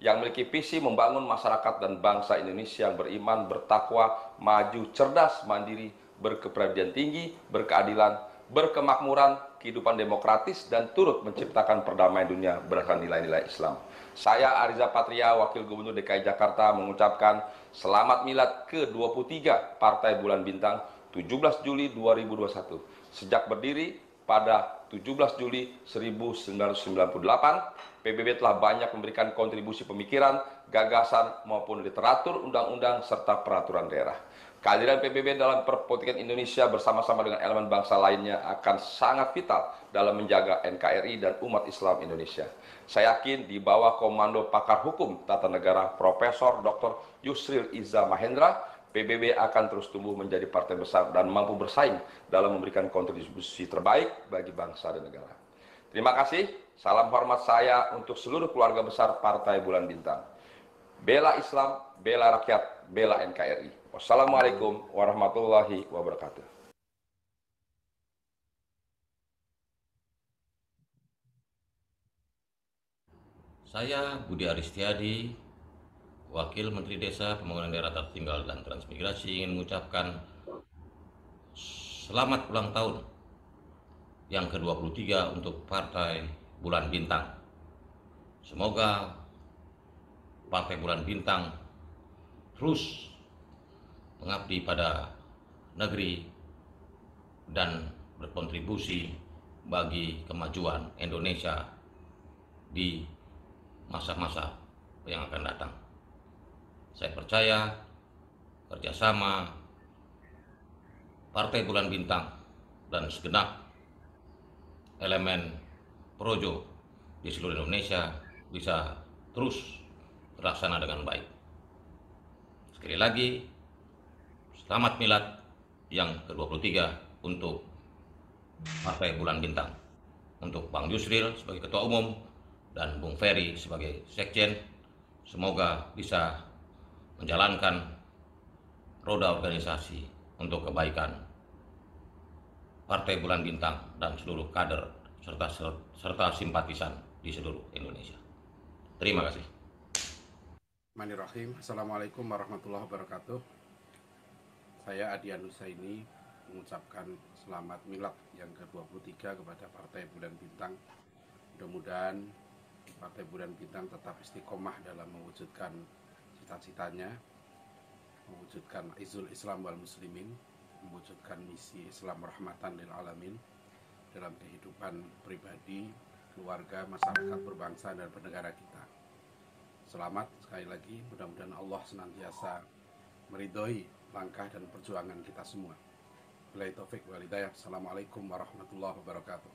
yang memiliki visi membangun masyarakat dan bangsa Indonesia yang beriman, bertakwa, maju, cerdas, mandiri, berkepribadian tinggi, berkeadilan, berkemakmuran, kehidupan demokratis, dan turut menciptakan perdamaian dunia berdasarkan nilai-nilai Islam. Saya Ariza Patria, Wakil Gubernur DKI Jakarta, mengucapkan selamat milad ke-23 Partai Bulan Bintang 17 Juli 2021. Sejak berdiri pada 17 Juli 1998, PBB telah banyak memberikan kontribusi pemikiran, gagasan, maupun literatur, undang-undang, serta peraturan daerah. Kehadiran PBB dalam perpolitikan Indonesia bersama-sama dengan elemen bangsa lainnya akan sangat vital dalam menjaga NKRI dan umat Islam Indonesia. Saya yakin di bawah komando pakar hukum tata negara Profesor Dr. Yusril Iza Mahendra, PBB akan terus tumbuh menjadi partai besar dan mampu bersaing dalam memberikan kontribusi terbaik bagi bangsa dan negara. Terima kasih, salam hormat saya untuk seluruh keluarga besar Partai Bulan Bintang. Bela Islam, bela rakyat, bela NKRI. Wassalamualaikum warahmatullahi wabarakatuh. Saya Budi Aristiadi, Wakil Menteri Desa, Pembangunan Daerah Tertinggal dan Transmigrasi, ingin mengucapkan selamat ulang tahun yang ke-23 untuk Partai Bulan Bintang. Semoga Partai Bulan Bintang terus mengabdi pada negeri dan berkontribusi bagi kemajuan Indonesia di masa-masa yang akan datang. Saya percaya kerjasama Partai Bulan Bintang dan segenap elemen projo di seluruh Indonesia bisa terus terlaksana dengan baik. Sekali lagi, selamat milad yang ke-23 untuk Partai Bulan Bintang, untuk Bang Yusril sebagai Ketua Umum dan Bung Ferry sebagai Sekjen. Semoga bisa menjalankan roda organisasi untuk kebaikan Partai Bulan Bintang dan seluruh kader serta simpatisan di seluruh Indonesia. Terima kasih. Bismillahirrahmanirrahim. Assalamualaikum warahmatullahi wabarakatuh. Saya Adian Nusaini mengucapkan selamat milad yang ke-23 kepada Partai Bulan Bintang. Mudah-mudahan Partai Bulan Bintang tetap istiqomah dalam mewujudkan cita-citanya, mewujudkan izul Islam wal Muslimin, mewujudkan misi Islam rahmatan lil alamin dalam kehidupan pribadi, keluarga, masyarakat berbangsa dan bernegara kita. Selamat sekali lagi, mudah-mudahan Allah senantiasa meridhoi langkah dan perjuangan kita semua. Billahi taufik wal hidayah. Assalamualaikum warahmatullahi wabarakatuh.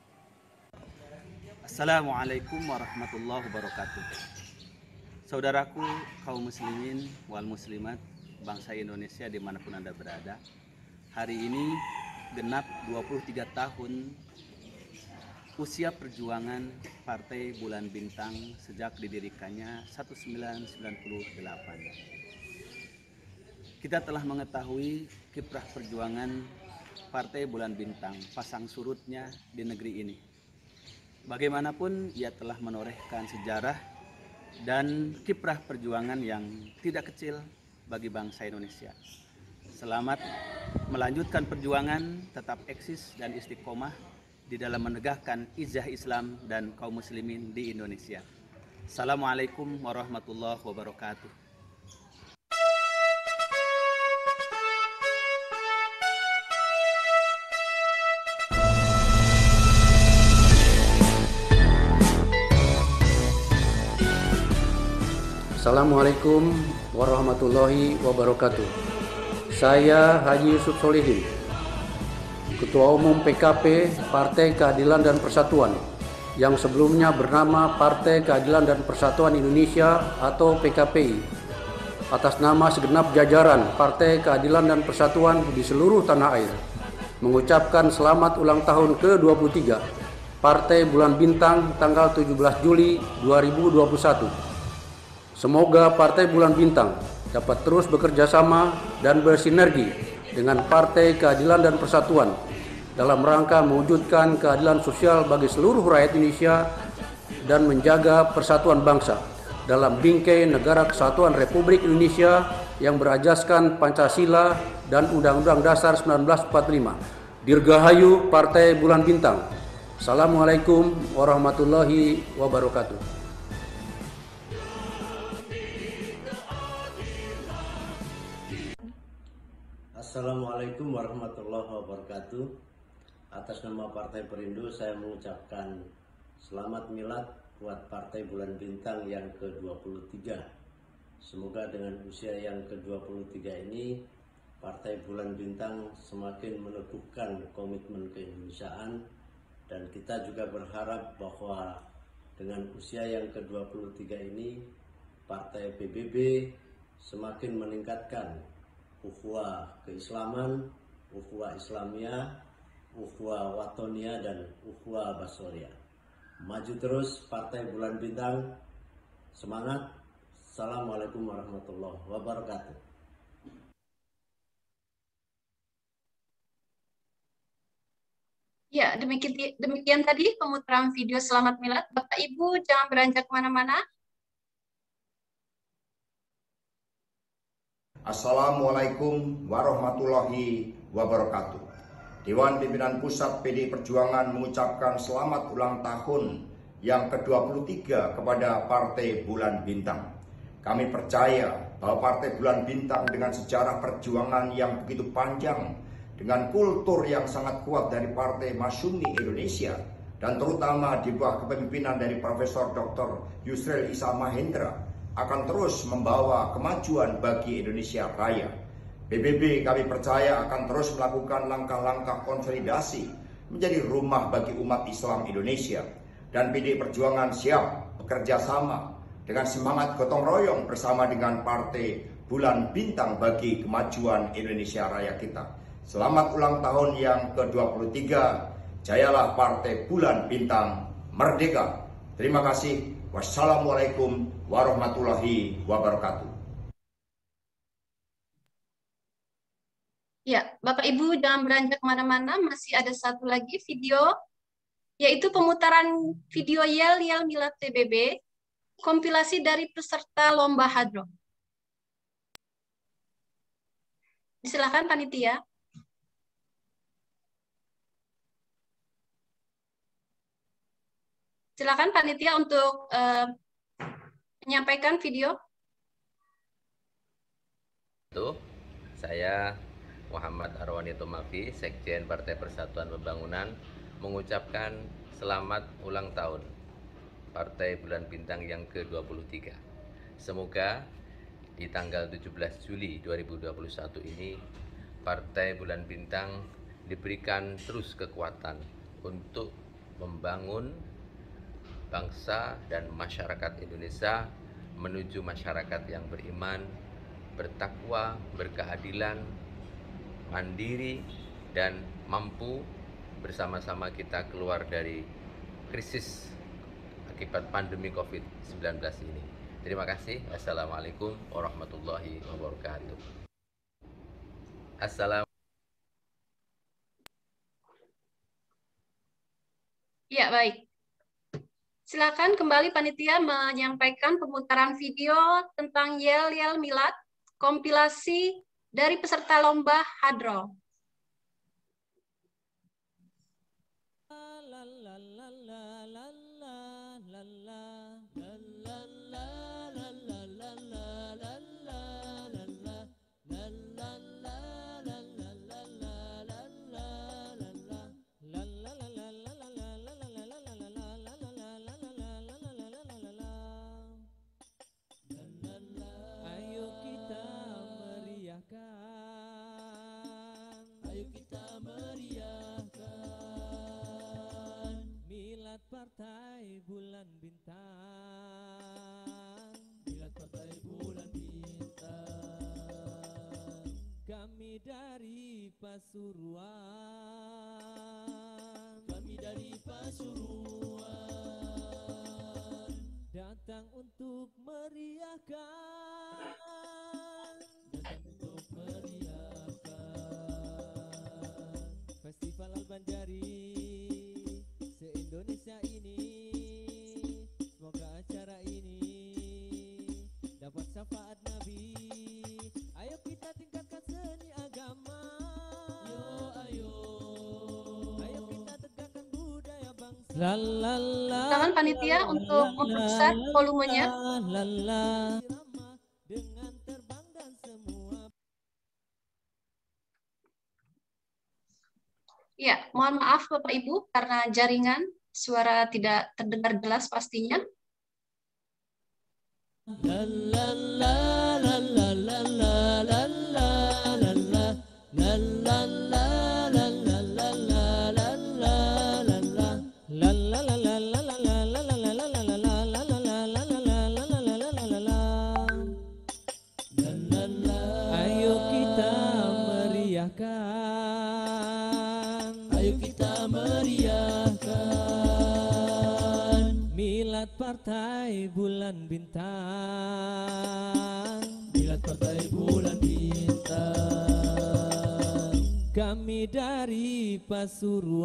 Assalamualaikum warahmatullahi wabarakatuh. Saudaraku kaum muslimin wal muslimat bangsa Indonesia dimanapun Anda berada, hari ini genap 23 tahun usia perjuangan Partai Bulan Bintang sejak didirikannya 1998. Kita telah mengetahui kiprah perjuangan Partai Bulan Bintang, pasang surutnya di negeri ini. Bagaimanapun ia telah menorehkan sejarah dan kiprah perjuangan yang tidak kecil bagi bangsa Indonesia. Selamat melanjutkan perjuangan, tetap eksis dan istiqomah di dalam menegakkan izah Islam dan kaum muslimin di Indonesia. Assalamualaikum warahmatullahi wabarakatuh. Assalamualaikum warahmatullahi wabarakatuh. Saya Haji Yusuf Solihin, Ketua Umum PKP Partai Keadilan dan Persatuan, yang sebelumnya bernama Partai Keadilan dan Persatuan Indonesia atau PKPI. Atas nama segenap jajaran Partai Keadilan dan Persatuan di seluruh tanah air, mengucapkan selamat ulang tahun ke-23 Partai Bulan Bintang tanggal 17 Juli 2021. Semoga Partai Bulan Bintang dapat terus bekerja sama dan bersinergi dengan Partai Keadilan dan Persatuan dalam rangka mewujudkan keadilan sosial bagi seluruh rakyat Indonesia dan menjaga persatuan bangsa dalam bingkai Negara Kesatuan Republik Indonesia yang berajaskan Pancasila dan Undang-Undang Dasar 1945. Dirgahayu Partai Bulan Bintang. Assalamualaikum warahmatullahi wabarakatuh. Assalamualaikum warahmatullahi wabarakatuh. Atas nama Partai Perindo saya mengucapkan selamat milad buat Partai Bulan Bintang yang ke-23. Semoga dengan usia yang ke-23 ini Partai Bulan Bintang semakin meneguhkan komitmen keindonesiaan, dan kita juga berharap bahwa dengan usia yang ke-23 ini Partai PBB semakin meningkatkan ukhuwah keislaman, ukhuwah Islamiyah, ukhuwah Watonia, dan ukhuwah Basoria. Maju terus Partai Bulan Bintang, semangat. Assalamualaikum warahmatullahi wabarakatuh. Ya, demikian tadi pemutaran video Selamat Milad. Bapak Ibu jangan beranjak kemana-mana. Assalamualaikum warahmatullahi wabarakatuh. Dewan Pimpinan Pusat PDI Perjuangan mengucapkan selamat ulang tahun yang ke-23 kepada Partai Bulan Bintang. Kami percaya bahwa Partai Bulan Bintang dengan sejarah perjuangan yang begitu panjang, dengan kultur yang sangat kuat dari Partai Masyumi Indonesia, dan terutama di bawah kepemimpinan dari Profesor Dr. Yusril Issa Mahendra, akan terus membawa kemajuan bagi Indonesia Raya. PBB kami percaya akan terus melakukan langkah-langkah konsolidasi menjadi rumah bagi umat Islam Indonesia, dan PDI Perjuangan siap bekerja sama dengan semangat gotong royong bersama dengan Partai Bulan Bintang bagi kemajuan Indonesia Raya kita. Selamat ulang tahun yang ke-23, jayalah Partai Bulan Bintang Merdeka. Terima kasih. Wassalamualaikum warahmatullahi wabarakatuh. Ya, Bapak Ibu jangan beranjak kemana-mana, masih ada satu lagi video, yaitu pemutaran video Yel Milad PBB, kompilasi dari peserta Lomba Hadroh. Silakan panitia. Silakan panitia untuk menyampaikan video. Saya Muhammad Arwani Tomafi, Sekjen Partai Persatuan Pembangunan, mengucapkan selamat ulang tahun Partai Bulan Bintang yang ke-23. Semoga di tanggal 17 Juli 2021 ini Partai Bulan Bintang diberikan terus kekuatan untuk membangun bangsa dan masyarakat Indonesia menuju masyarakat yang beriman, bertakwa, berkeadilan, mandiri, dan mampu bersama-sama kita keluar dari krisis akibat pandemi COVID-19 ini. Terima kasih. Assalamualaikum warahmatullahi wabarakatuh. Ya, baik. Silakan kembali panitia menyampaikan pemutaran video tentang Yel Milad, kompilasi dari peserta Lomba Hadroh. Partai Bulan Bintang, Milad Partai Bulan Bintang. Kami dari Pasuruan, datang untuk meriahkan, Festival Al-Banjari se-Indonesia ini. Semoga acara ini dapat syafaat Nabi. Ayo kita tingkatkan seni agama. Ayo kita tegakkan budaya bangsa. Silakan panitia untuk memperbesar volumenya. Dengan terbang dan semua. Ya, mohon maaf Bapak Ibu karena jaringan suara tidak terdengar jelas pastinya. Ayo kita meriahkan, ayo kita meriahkan Milad Partai Bulan Bintang, Milad Partai Bulan Bintang. Kami dari Pasuruan,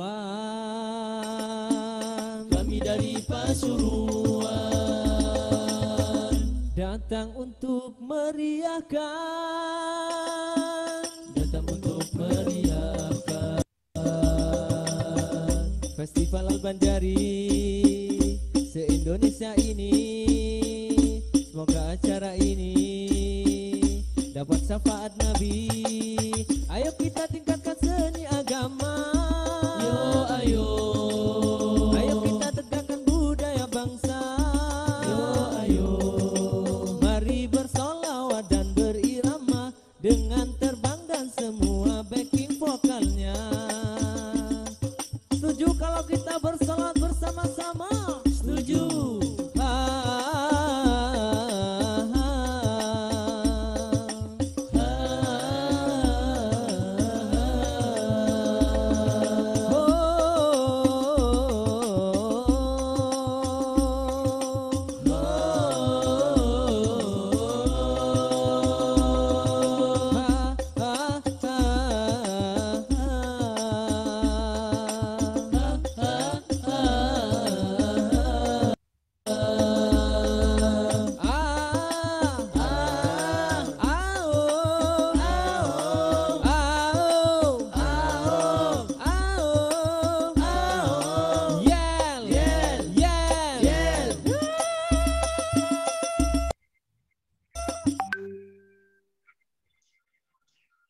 datang untuk meriahkan, Festival Al-Banjari se-Indonesia ini. Semoga acara ini dapat syafaat Nabi. Ayo kita tingkatkan seni agama. Ayo kita tegakkan budaya bangsa. Mari bersolawat dan berirama dengan terbang dan semua backing vokalnya. Setuju kalau kita bersolawat bersama-sama?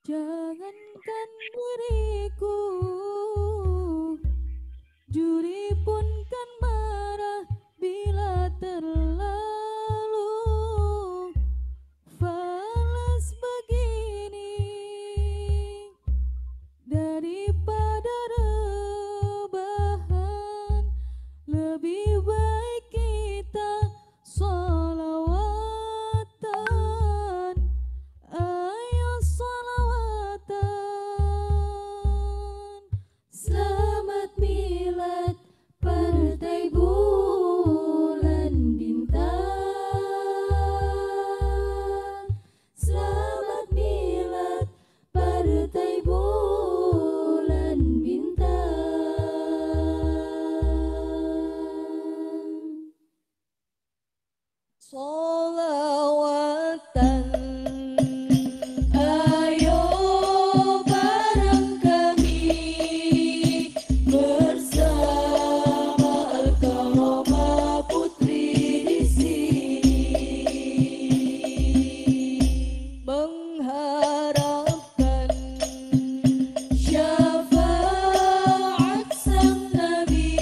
Jangankan diriku, juri pun kan marah bila terlalu falas begini. Daripada rebahan, lebih baik kita sholawatan. Ayo sholawatan. Selamat milad Partai Bulan Bintang. Selamat milad Partai Bulan Bintang. Sholawatan. Ayo bareng kami bersama Al-Karomah Putri di sini, mengharapkan syafaat sang Nabi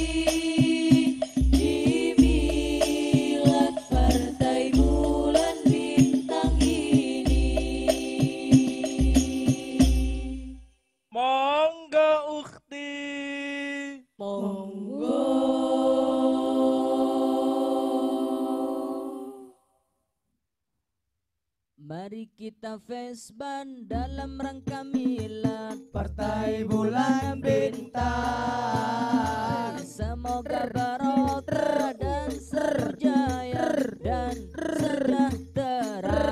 di milad Partai Bulan Bintang ini. Monggo ukhti. Monggo. Mari kita fesban dalam rangka milad Partai Bulan Bintang. Semoga barokah dan serjaya dan sejahtera.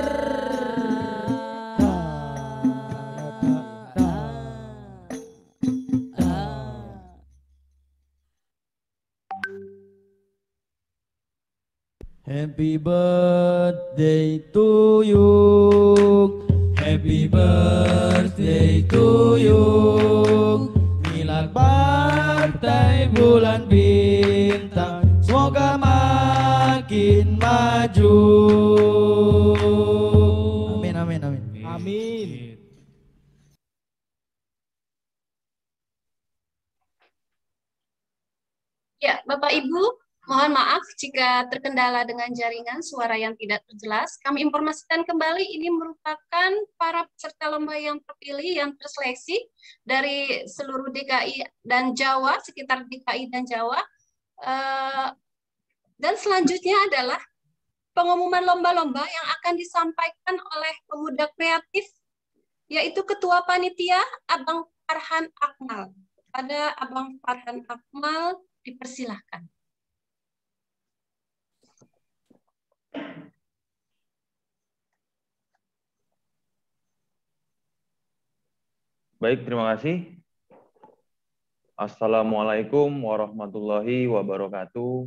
Happy birthday to you. Happy birthday to you. Milad Partai Bulan Bintang, semoga makin maju. Amin amin amin. Amin. Ya, Bapak Ibu, mohon maaf jika terkendala dengan jaringan suara yang tidak terjelas. Kami informasikan kembali ini merupakan para peserta lomba yang terpilih yang terseleksi dari seluruh DKI dan Jawa, sekitar DKI dan Jawa. Dan selanjutnya adalah pengumuman lomba-lomba yang akan disampaikan oleh pemuda kreatif, yaitu Ketua Panitia Abang Farhan Akmal. Ada Abang Farhan Akmal, dipersilahkan. Baik, terima kasih. Assalamualaikum warahmatullahi wabarakatuh.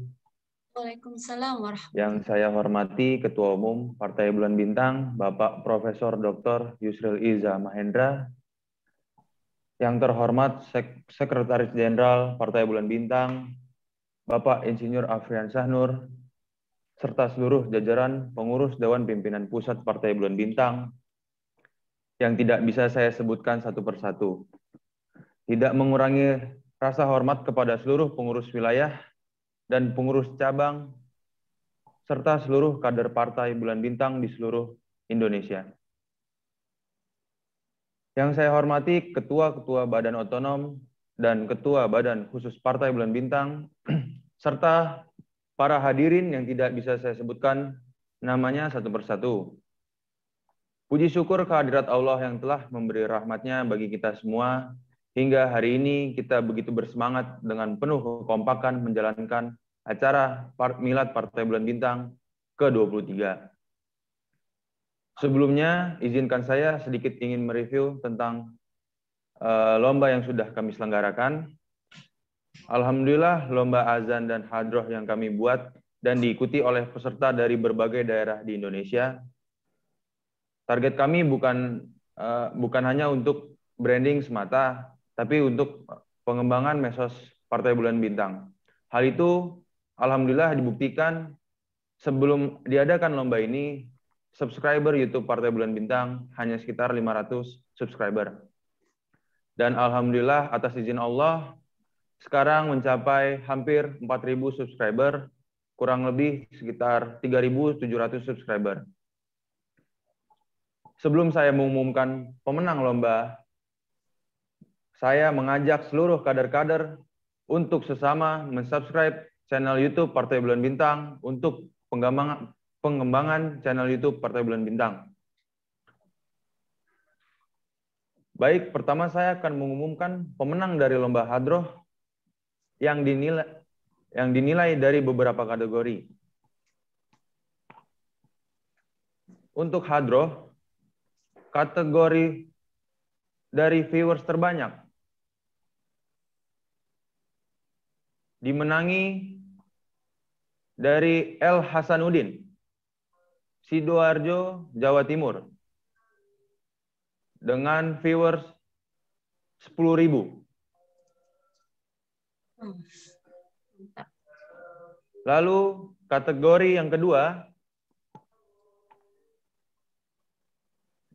Waalaikumsalam warahmatullahi Yang saya hormati Ketua Umum Partai Bulan Bintang, Bapak Profesor Dr. Yusril Iza Mahendra. Yang terhormat Sekretaris Jenderal Partai Bulan Bintang, Bapak Insinyur Afrian Sahnur, serta seluruh jajaran pengurus Dewan Pimpinan Pusat Partai Bulan Bintang, yang tidak bisa saya sebutkan satu persatu. Tidak mengurangi rasa hormat kepada seluruh pengurus wilayah dan pengurus cabang, serta seluruh kader Partai Bulan Bintang di seluruh Indonesia. Yang saya hormati Ketua-Ketua Badan Otonom dan Ketua Badan Khusus Partai Bulan Bintang, serta para hadirin yang tidak bisa saya sebutkan namanya satu persatu. Puji syukur kehadirat Allah yang telah memberi rahmatnya bagi kita semua, hingga hari ini kita begitu bersemangat dengan penuh kekompakan menjalankan acara Milad Partai Bulan Bintang ke-23. Sebelumnya, izinkan saya sedikit ingin mereview tentang lomba yang sudah kami selenggarakan. Alhamdulillah, lomba azan dan hadroh yang kami buat dan diikuti oleh peserta dari berbagai daerah di Indonesia. Target kami bukan hanya untuk branding semata, tapi untuk pengembangan medsos Partai Bulan Bintang. Hal itu alhamdulillah dibuktikan sebelum diadakan lomba ini, subscriber YouTube Partai Bulan Bintang hanya sekitar 500 subscriber. Dan alhamdulillah atas izin Allah sekarang mencapai hampir 4.000 subscriber, kurang lebih sekitar 3.700 subscriber. Sebelum saya mengumumkan pemenang lomba, saya mengajak seluruh kader-kader untuk sesama mensubscribe channel YouTube Partai Bulan Bintang untuk pengembangan channel YouTube Partai Bulan Bintang. Baik, pertama saya akan mengumumkan pemenang dari lomba hadroh yang dinilai dari beberapa kategori. Untuk hadroh, kategori dari viewers terbanyak dimenangi dari L. Hasanuddin, Sidoarjo, Jawa Timur, dengan viewers 10.000. Lalu kategori yang kedua,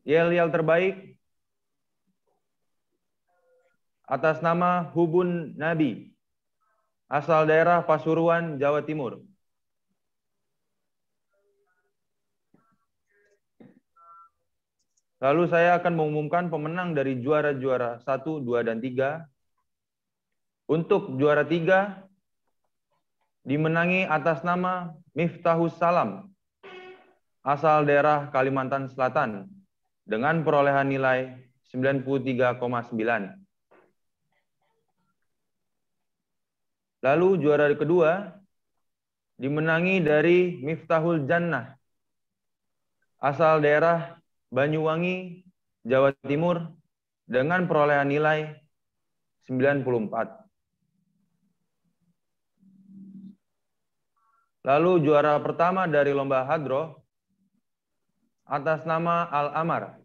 yel-yel terbaik atas nama Hubun Nabi, asal daerah Pasuruan, Jawa Timur. Lalu saya akan mengumumkan pemenang dari juara-juara 1, 2, dan 3. Untuk juara 3 dimenangi atas nama Miftahus Salam, asal daerah Kalimantan Selatan, dengan perolehan nilai 93,9. Lalu juara kedua dimenangi dari Miftahul Jannah, asal daerah Banyuwangi, Jawa Timur, dengan perolehan nilai 94. Lalu juara pertama dari lomba hadroh atas nama Al-Amar,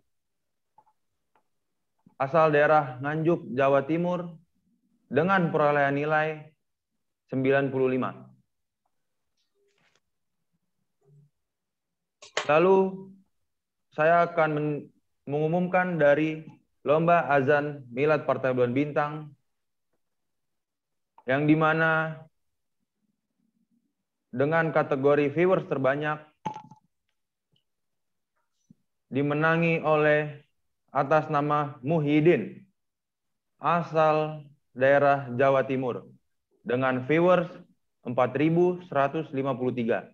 asal daerah Nganjuk, Jawa Timur, dengan perolehan nilai 95. Lalu saya akan mengumumkan dari lomba azan Milad Partai Bulan Bintang, yang dimana dengan kategori viewers terbanyak dimenangi oleh atas nama Muhyiddin, asal daerah Jawa Timur, dengan viewers 4.153.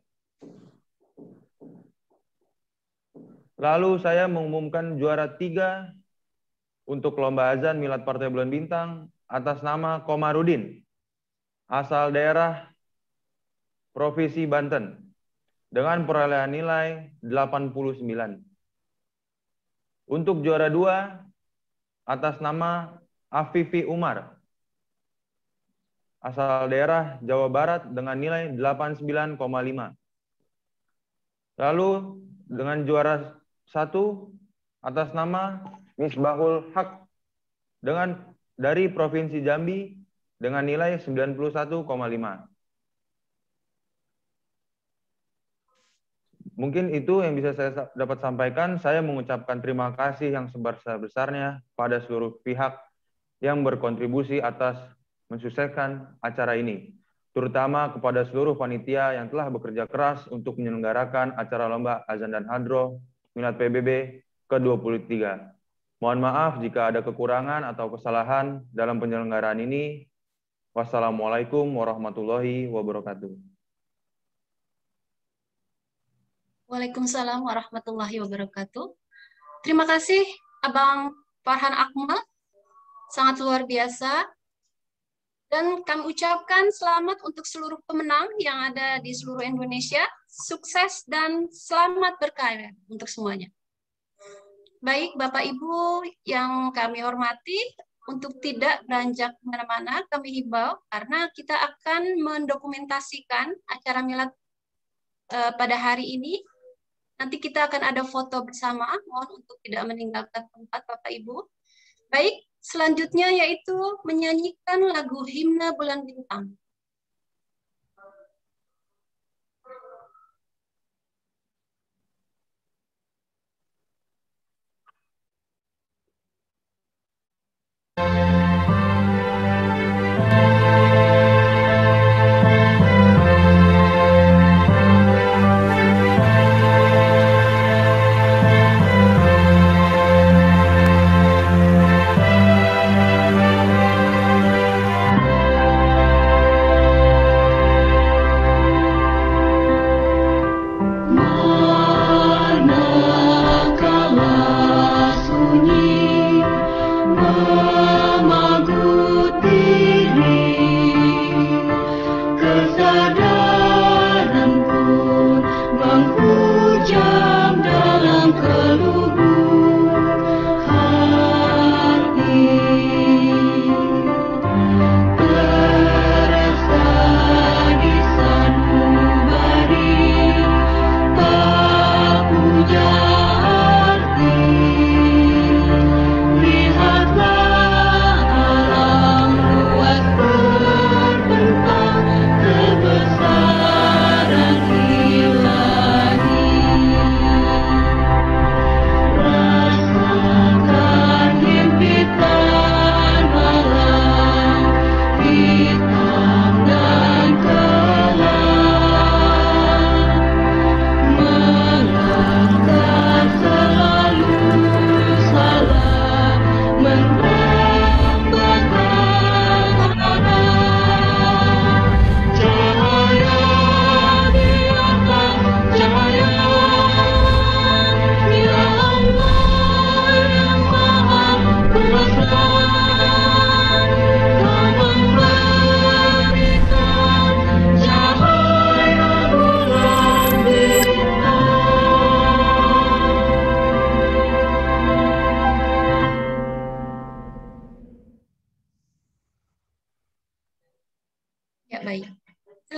Lalu saya mengumumkan juara 3 untuk lomba azan Milad Partai Bulan Bintang atas nama Komarudin, asal daerah Provinsi Banten, dengan perolehan nilai 89. Untuk juara 2 atas nama Afifi Umar, asal daerah Jawa Barat, dengan nilai 89,5. Lalu dengan juara 1 atas nama Misbahul Haq dari Provinsi Jambi dengan nilai 91,5. Mungkin itu yang bisa saya dapat sampaikan. Saya mengucapkan terima kasih yang sebesar-besarnya pada seluruh pihak yang berkontribusi atas mensukseskan acara ini, terutama kepada seluruh panitia yang telah bekerja keras untuk menyelenggarakan acara lomba azan dan hadroh Milad PBB ke-23. Mohon maaf jika ada kekurangan atau kesalahan dalam penyelenggaraan ini. Wassalamualaikum warahmatullahi wabarakatuh. Waalaikumsalam warahmatullahi wabarakatuh. Terima kasih Abang Farhan Akmal, sangat luar biasa. Dan kami ucapkan selamat untuk seluruh pemenang yang ada di seluruh Indonesia. Sukses dan selamat berkarya untuk semuanya. Baik Bapak Ibu yang kami hormati, untuk tidak beranjak kemana-mana kami himbau karena kita akan mendokumentasikan acara milad pada hari ini. Nanti kita akan ada foto bersama, mohon untuk tidak meninggalkan tempat Bapak Ibu. Baik, selanjutnya yaitu menyanyikan lagu Himne Bulan Bintang.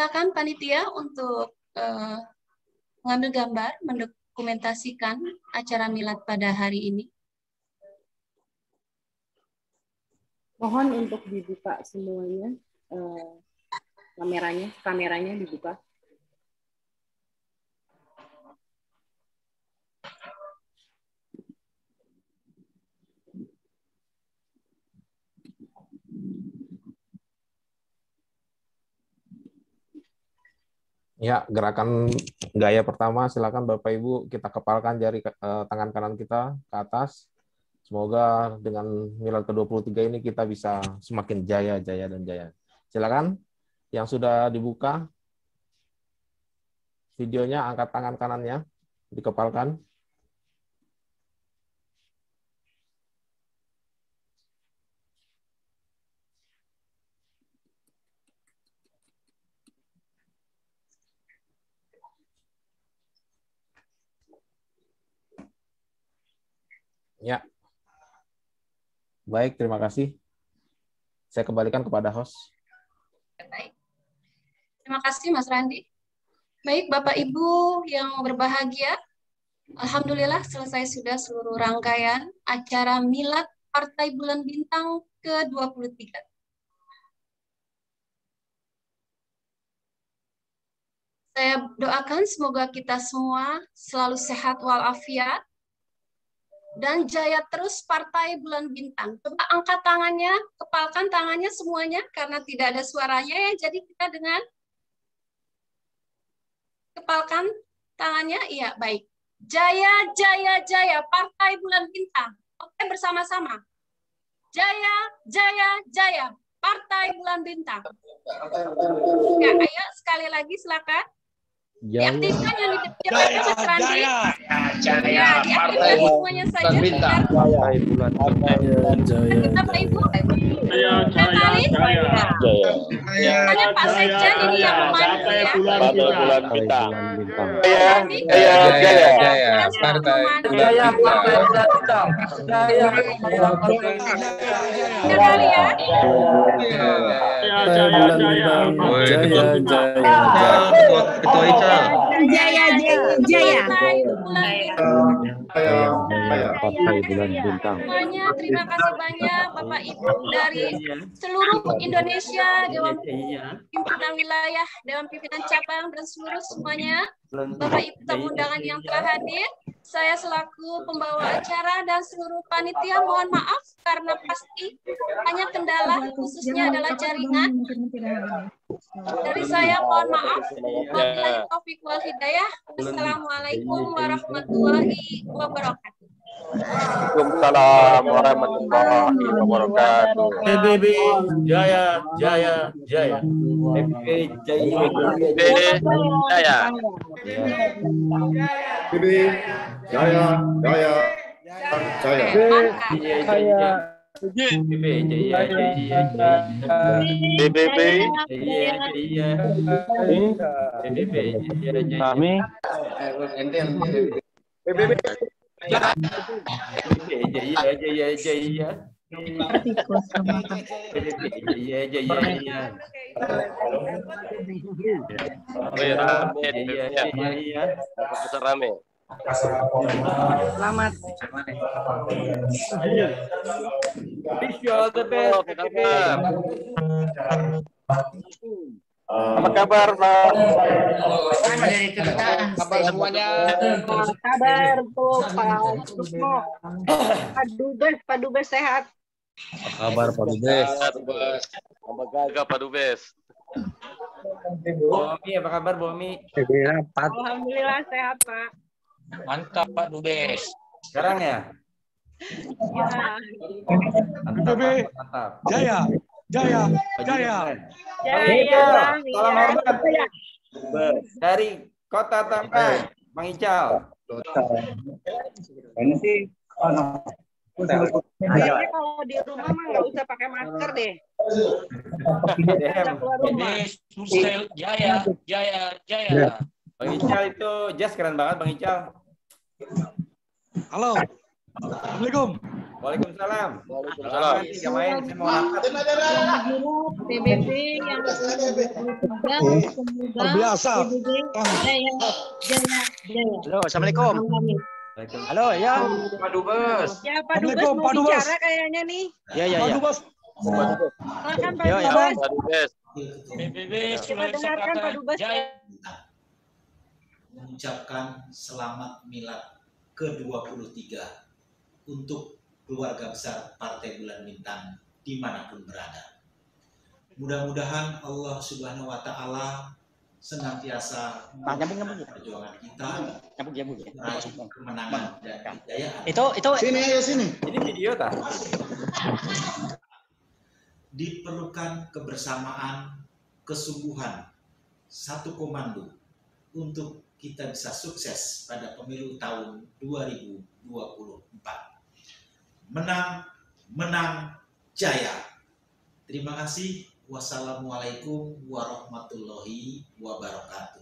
silakan panitia untuk mengambil gambar, mendokumentasikan acara milad pada hari ini. Mohon untuk dibuka semuanya, kameranya dibuka. Ya, gerakan gaya pertama, silakan Bapak Ibu kita kepalkan jari tangan kanan kita ke atas. Semoga dengan milad ke-23 ini kita bisa semakin jaya, jaya, dan jaya. Silakan yang sudah dibuka videonya, angkat tangan kanannya, dikepalkan. Ya. Baik, terima kasih. Saya kembalikan kepada host. Baik. Terima kasih Mas Randi. Baik, Bapak Ibu yang berbahagia, alhamdulillah selesai sudah seluruh rangkaian acara milad Partai Bulan Bintang ke-23. Saya doakan semoga kita semua selalu sehat walafiat dan jaya terus Partai Bulan Bintang. Coba angkat tangannya, kepalkan tangannya semuanya karena tidak ada suaranya ya. Jadi kita dengan kepalkan tangannya, iya baik. Jaya, jaya, jaya Partai Bulan Bintang. Oke, bersama-sama. Jaya, jaya, jaya Partai Bulan Bintang. Ya, ayo sekali lagi silakan. Diaktifkan yang di depan Mas Randi. Jaya Diaktifkan semuanya saja. Partai Bulan Bintang. Bapak Ibu. Kembali. Hanya Pak Sekjen ini yang memandu ya. Partai Bulan Bintang. Jaya Partai Bulan Bintang. Kembali ya. Ketua Ica. Jaya, jaya, Partai Bulan Bintang. Semuanya terima kasih banyak Bapak Ibu dari seluruh Indonesia, Dewan Pimpinan Wilayah, Dewan Pimpinan Cabang, dan seluruh semuanya Bapak Ibu tamu undangan yang telah hadir. Saya selaku pembawa acara dan seluruh panitia mohon maaf karena pasti hanya kendala khususnya adalah jaringan. Dari saya mohon maaf. Wabillahi taufiq wal hidayah. Wassalamualaikum warahmatullahi wabarakatuh. Waalaikumsalam warahmatullahi wabarakatuh. PBB jaya jaya jaya. PBB jaya jaya. PBB jaya jaya jaya. PBB Kami PBB rame. Selamat. Wish you all the best. Apa kabar, Pak? Kabar semuanya. Kabar tuh Pak Sukmo. Pak Dubes sehat. kabar Pak Dubes. Semoga Pak Dubes. Bomi, apa kabar Bomi? Alhamdulillah sehat Pak. Mantap Pak Dubes. Sekarang ya? PBB jaya jaya jaya. Jaya, salam hormat dari Kota Tangerang, Bang Ical. Ini sih, kalau di rumah mah nggak usah pakai masker deh. Ini Susel jaya jaya jaya. Bang Ical itu jas keren banget Bang Ical. Halo. Assalamualaikum. Waalaikumsalam. Waalaikumsalam. Tiga main, saya mau rapat. PBB yang semoga Biasa. PBB jaya. Halo, assalamualaikum. Halo, ya. Pak Dubes. Ya, Pak Dubes mau bicara kayaknya nih. Ya. Silakan Pak Ya, Dubes. Pak Dubes. PBB Sulawesi Dengarkan Pak Selatan. Dubes. Mengucapkan selamat milad ke-23 untuk keluarga besar Partai Bulan Bintang dimanapun berada. Mudah-mudahan Allah Subhanahu wa Ta'ala senantiasa perjuangan kita meraih kemenangan dan kejayaan. Itu sini. Ini video tak? Diperlukan kebersamaan, kesungguhan, satu komando untuk kita bisa sukses pada pemilu tahun 2024. Menang, jaya. Terima kasih. Wassalamualaikum warahmatullahi wabarakatuh.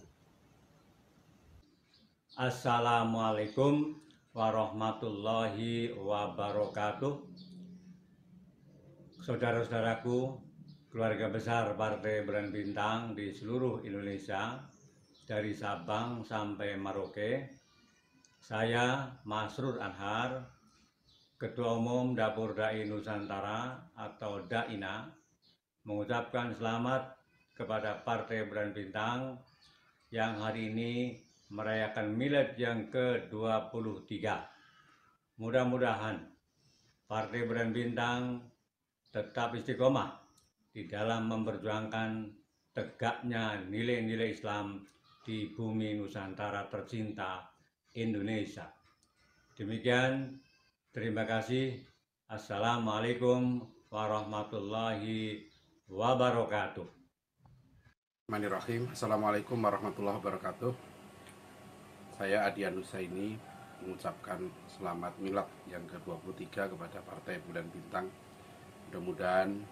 Assalamualaikum warahmatullahi wabarakatuh. Saudara-saudaraku, keluarga besar Partai Bulan Bintang di seluruh Indonesia, dari Sabang sampai Merauke, saya Masrur Anhar, Ketua Umum Dapur Dai Nusantara atau DAINA, mengucapkan selamat kepada Partai Bulan Bintang yang hari ini merayakan milad yang ke-23. Mudah-mudahan Partai Bulan Bintang tetap istiqomah di dalam memperjuangkan tegaknya nilai-nilai Islam di bumi Nusantara tercinta Indonesia. Demikian, terima kasih. Assalamualaikum warahmatullahi wabarakatuh. Bismillahirrahmanirrahim. Assalamualaikum warahmatullahi wabarakatuh. Saya Adian Husaini mengucapkan selamat milad yang ke-23 kepada Partai Bulan Bintang. Mudah-mudahan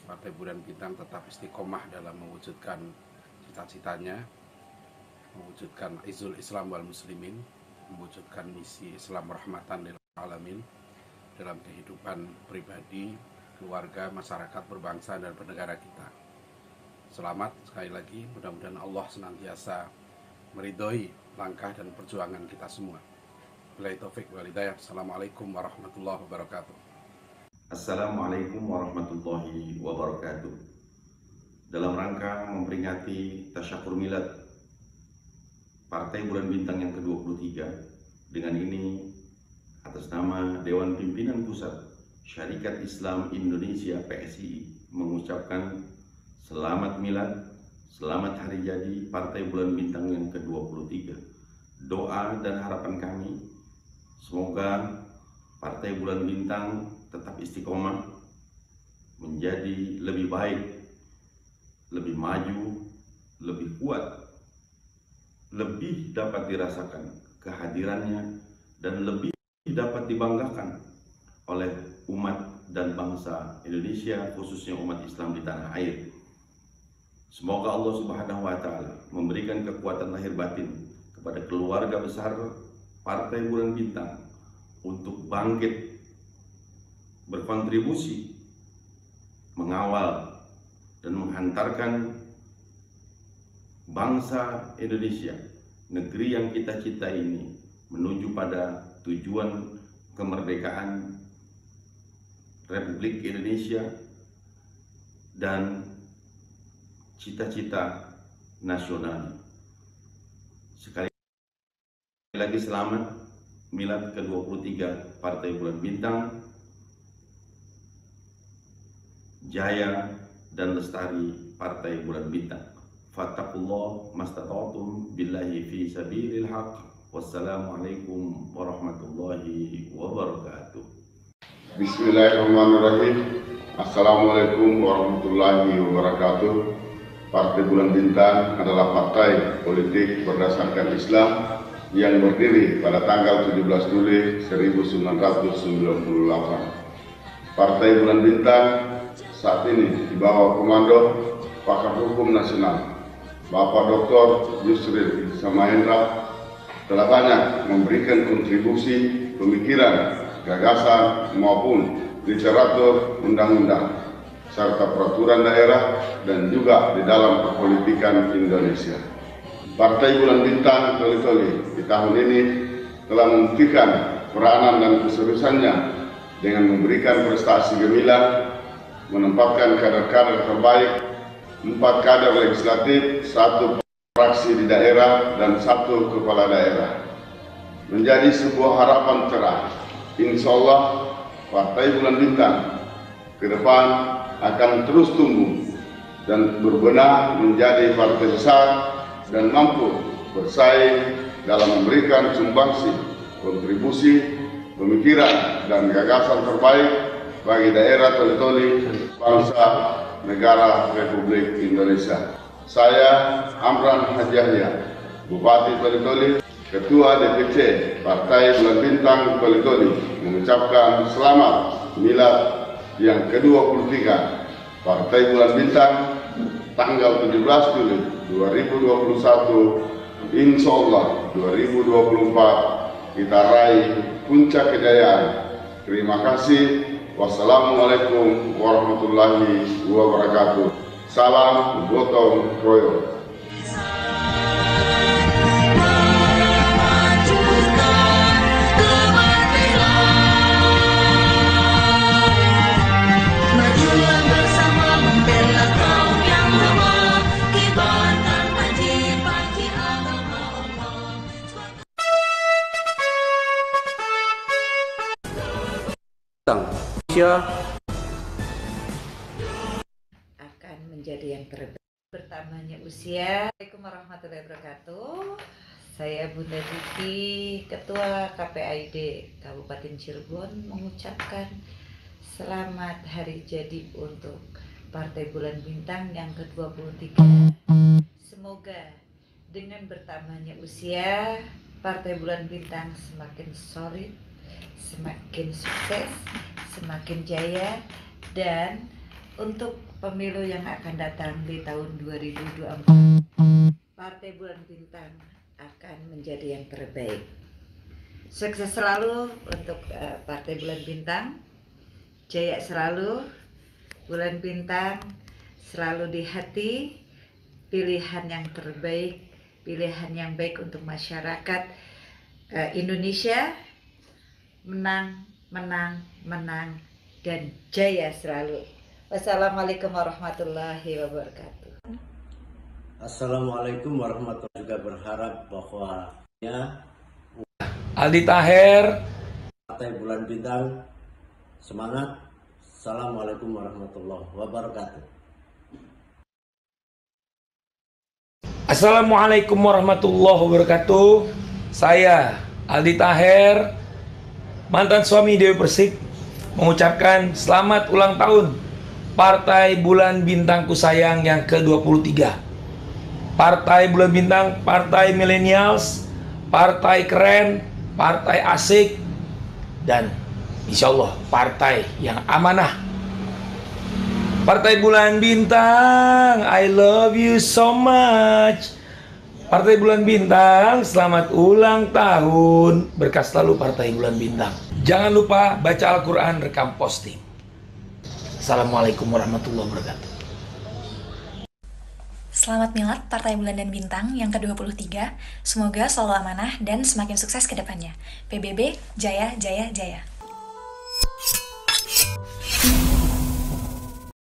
Partai Bulan Bintang tetap istiqomah dalam mewujudkan cita-citanya, mewujudkan izul Islam wal Muslimin, mewujudkan misi Islam rahmatan lil alamin dalam kehidupan pribadi, keluarga, masyarakat, berbangsa, dan bernegara kita. Selamat sekali lagi, mudah-mudahan Allah senantiasa meridhoi langkah dan perjuangan kita semua. Billahi taufik wal hidayah. Assalamualaikum warahmatullahi wabarakatuh. Assalamualaikum warahmatullahi wabarakatuh. Dalam rangka memperingati Tasyakur Milad Partai Bulan Bintang yang ke-23, dengan ini atas nama Dewan Pimpinan Pusat Syarikat Islam Indonesia PSI mengucapkan selamat milad, selamat hari jadi Partai Bulan Bintang yang ke-23. Doa dan harapan kami, semoga Partai Bulan Bintang tetap istiqomah, menjadi lebih baik, lebih maju, lebih kuat, lebih dapat dirasakan kehadirannya, dan lebih dapat dibanggakan oleh umat dan bangsa Indonesia, khususnya umat Islam di tanah air. Semoga Allah Subhanahu wa Ta'ala memberikan kekuatan lahir batin kepada keluarga besar Partai Bulan Bintang untuk bangkit, berkontribusi, mengawal, dan menghantarkan bangsa Indonesia, negeri yang kita cintai ini, menuju pada tujuan kemerdekaan Republik Indonesia dan cita-cita nasional. Sekali lagi selamat milad ke-23 Partai Bulan Bintang, jaya dan lestari Partai Bulan Bintang. Fattaqullah mastata'tum billahi fi sabilil haq. Wassalamualaikum warahmatullahi wabarakatuh. Bismillahirrahmanirrahim. Assalamualaikum warahmatullahi wabarakatuh. Partai Bulan Bintang adalah partai politik berdasarkan Islam yang berdiri pada tanggal 17 Juli 1998. Partai Bulan Bintang saat ini di bawah komando Pakar Hukum Nasional Bapak Dr. Yusril Iza Mahendra telah banyak memberikan kontribusi pemikiran gagasan maupun literatur undang-undang, serta peraturan daerah dan juga di dalam perpolitikan Indonesia. Partai Bulan Bintang Toli-Toli di tahun ini telah membuktikan peranan dan keseriusannya dengan memberikan prestasi gemilang, menempatkan kader-kader terbaik, 4 kader legislatif, 1 fraksi di daerah, dan 1 kepala daerah. Menjadi sebuah harapan cerah. Insya Allah Partai Bulan Bintang ke depan akan terus tumbuh dan berbenah menjadi partai besar dan mampu bersaing dalam memberikan sumbangsi, kontribusi, pemikiran, dan gagasan terbaik bagi daerah Toli-Toli, bangsa, negara Republik Indonesia. Saya Amran Haji Yahya, Bupati Toli-Toli, Ketua DPC Partai Bulan Bintang Toli-Toli, mengucapkan selamat milad yang ke-23 Partai Bulan Bintang tanggal 17 Juli 2021. Insya Allah 2024 kita raih puncak kejayaan. Terima kasih. Wassalamualaikum warahmatullahi wabarakatuh. Salam gotong royong. Akan menjadi yang terbaik. Bertambahnya usia. Assalamualaikum warahmatullahi wabarakatuh. Saya Bunda Titi, Ketua KPAID Kabupaten Cirebon, mengucapkan selamat hari jadi untuk Partai Bulan Bintang yang ke-23. Semoga dengan bertambahnya usia, Partai Bulan Bintang semakin solid, semakin sukses, semakin jaya, dan untuk pemilu yang akan datang di tahun 2024, Partai Bulan Bintang akan menjadi yang terbaik. Sukses selalu untuk Partai Bulan Bintang, jaya selalu, Bulan Bintang selalu di hati, pilihan yang terbaik, pilihan yang baik untuk masyarakat Indonesia. Menang, menang, menang, dan jaya selalu. Wassalamualaikum warahmatullahi wabarakatuh. Assalamualaikum warahmatullahi wabarakatuh. Juga berharap bahwa Aldi Taher, Partai Bulan Bintang, semangat. Assalamualaikum warahmatullahi wabarakatuh. Assalamualaikum warahmatullahi wabarakatuh. Saya Aldi Taher, mantan suami Dewi Persik, mengucapkan selamat ulang tahun Partai Bulan Bintangku sayang yang ke-23. Partai Bulan Bintang, partai milenials, partai keren, partai asik, dan insya Allah partai yang amanah. Partai Bulan Bintang, I love you so much. Partai Bulan Bintang, selamat ulang tahun. Berkah selalu Partai Bulan Bintang. Jangan lupa baca Al-Quran, rekam posting. Assalamualaikum warahmatullahi wabarakatuh. Selamat milad Partai Bulan dan Bintang yang ke-23. Semoga selalu amanah dan semakin sukses ke depannya. PBB, jaya, jaya, jaya.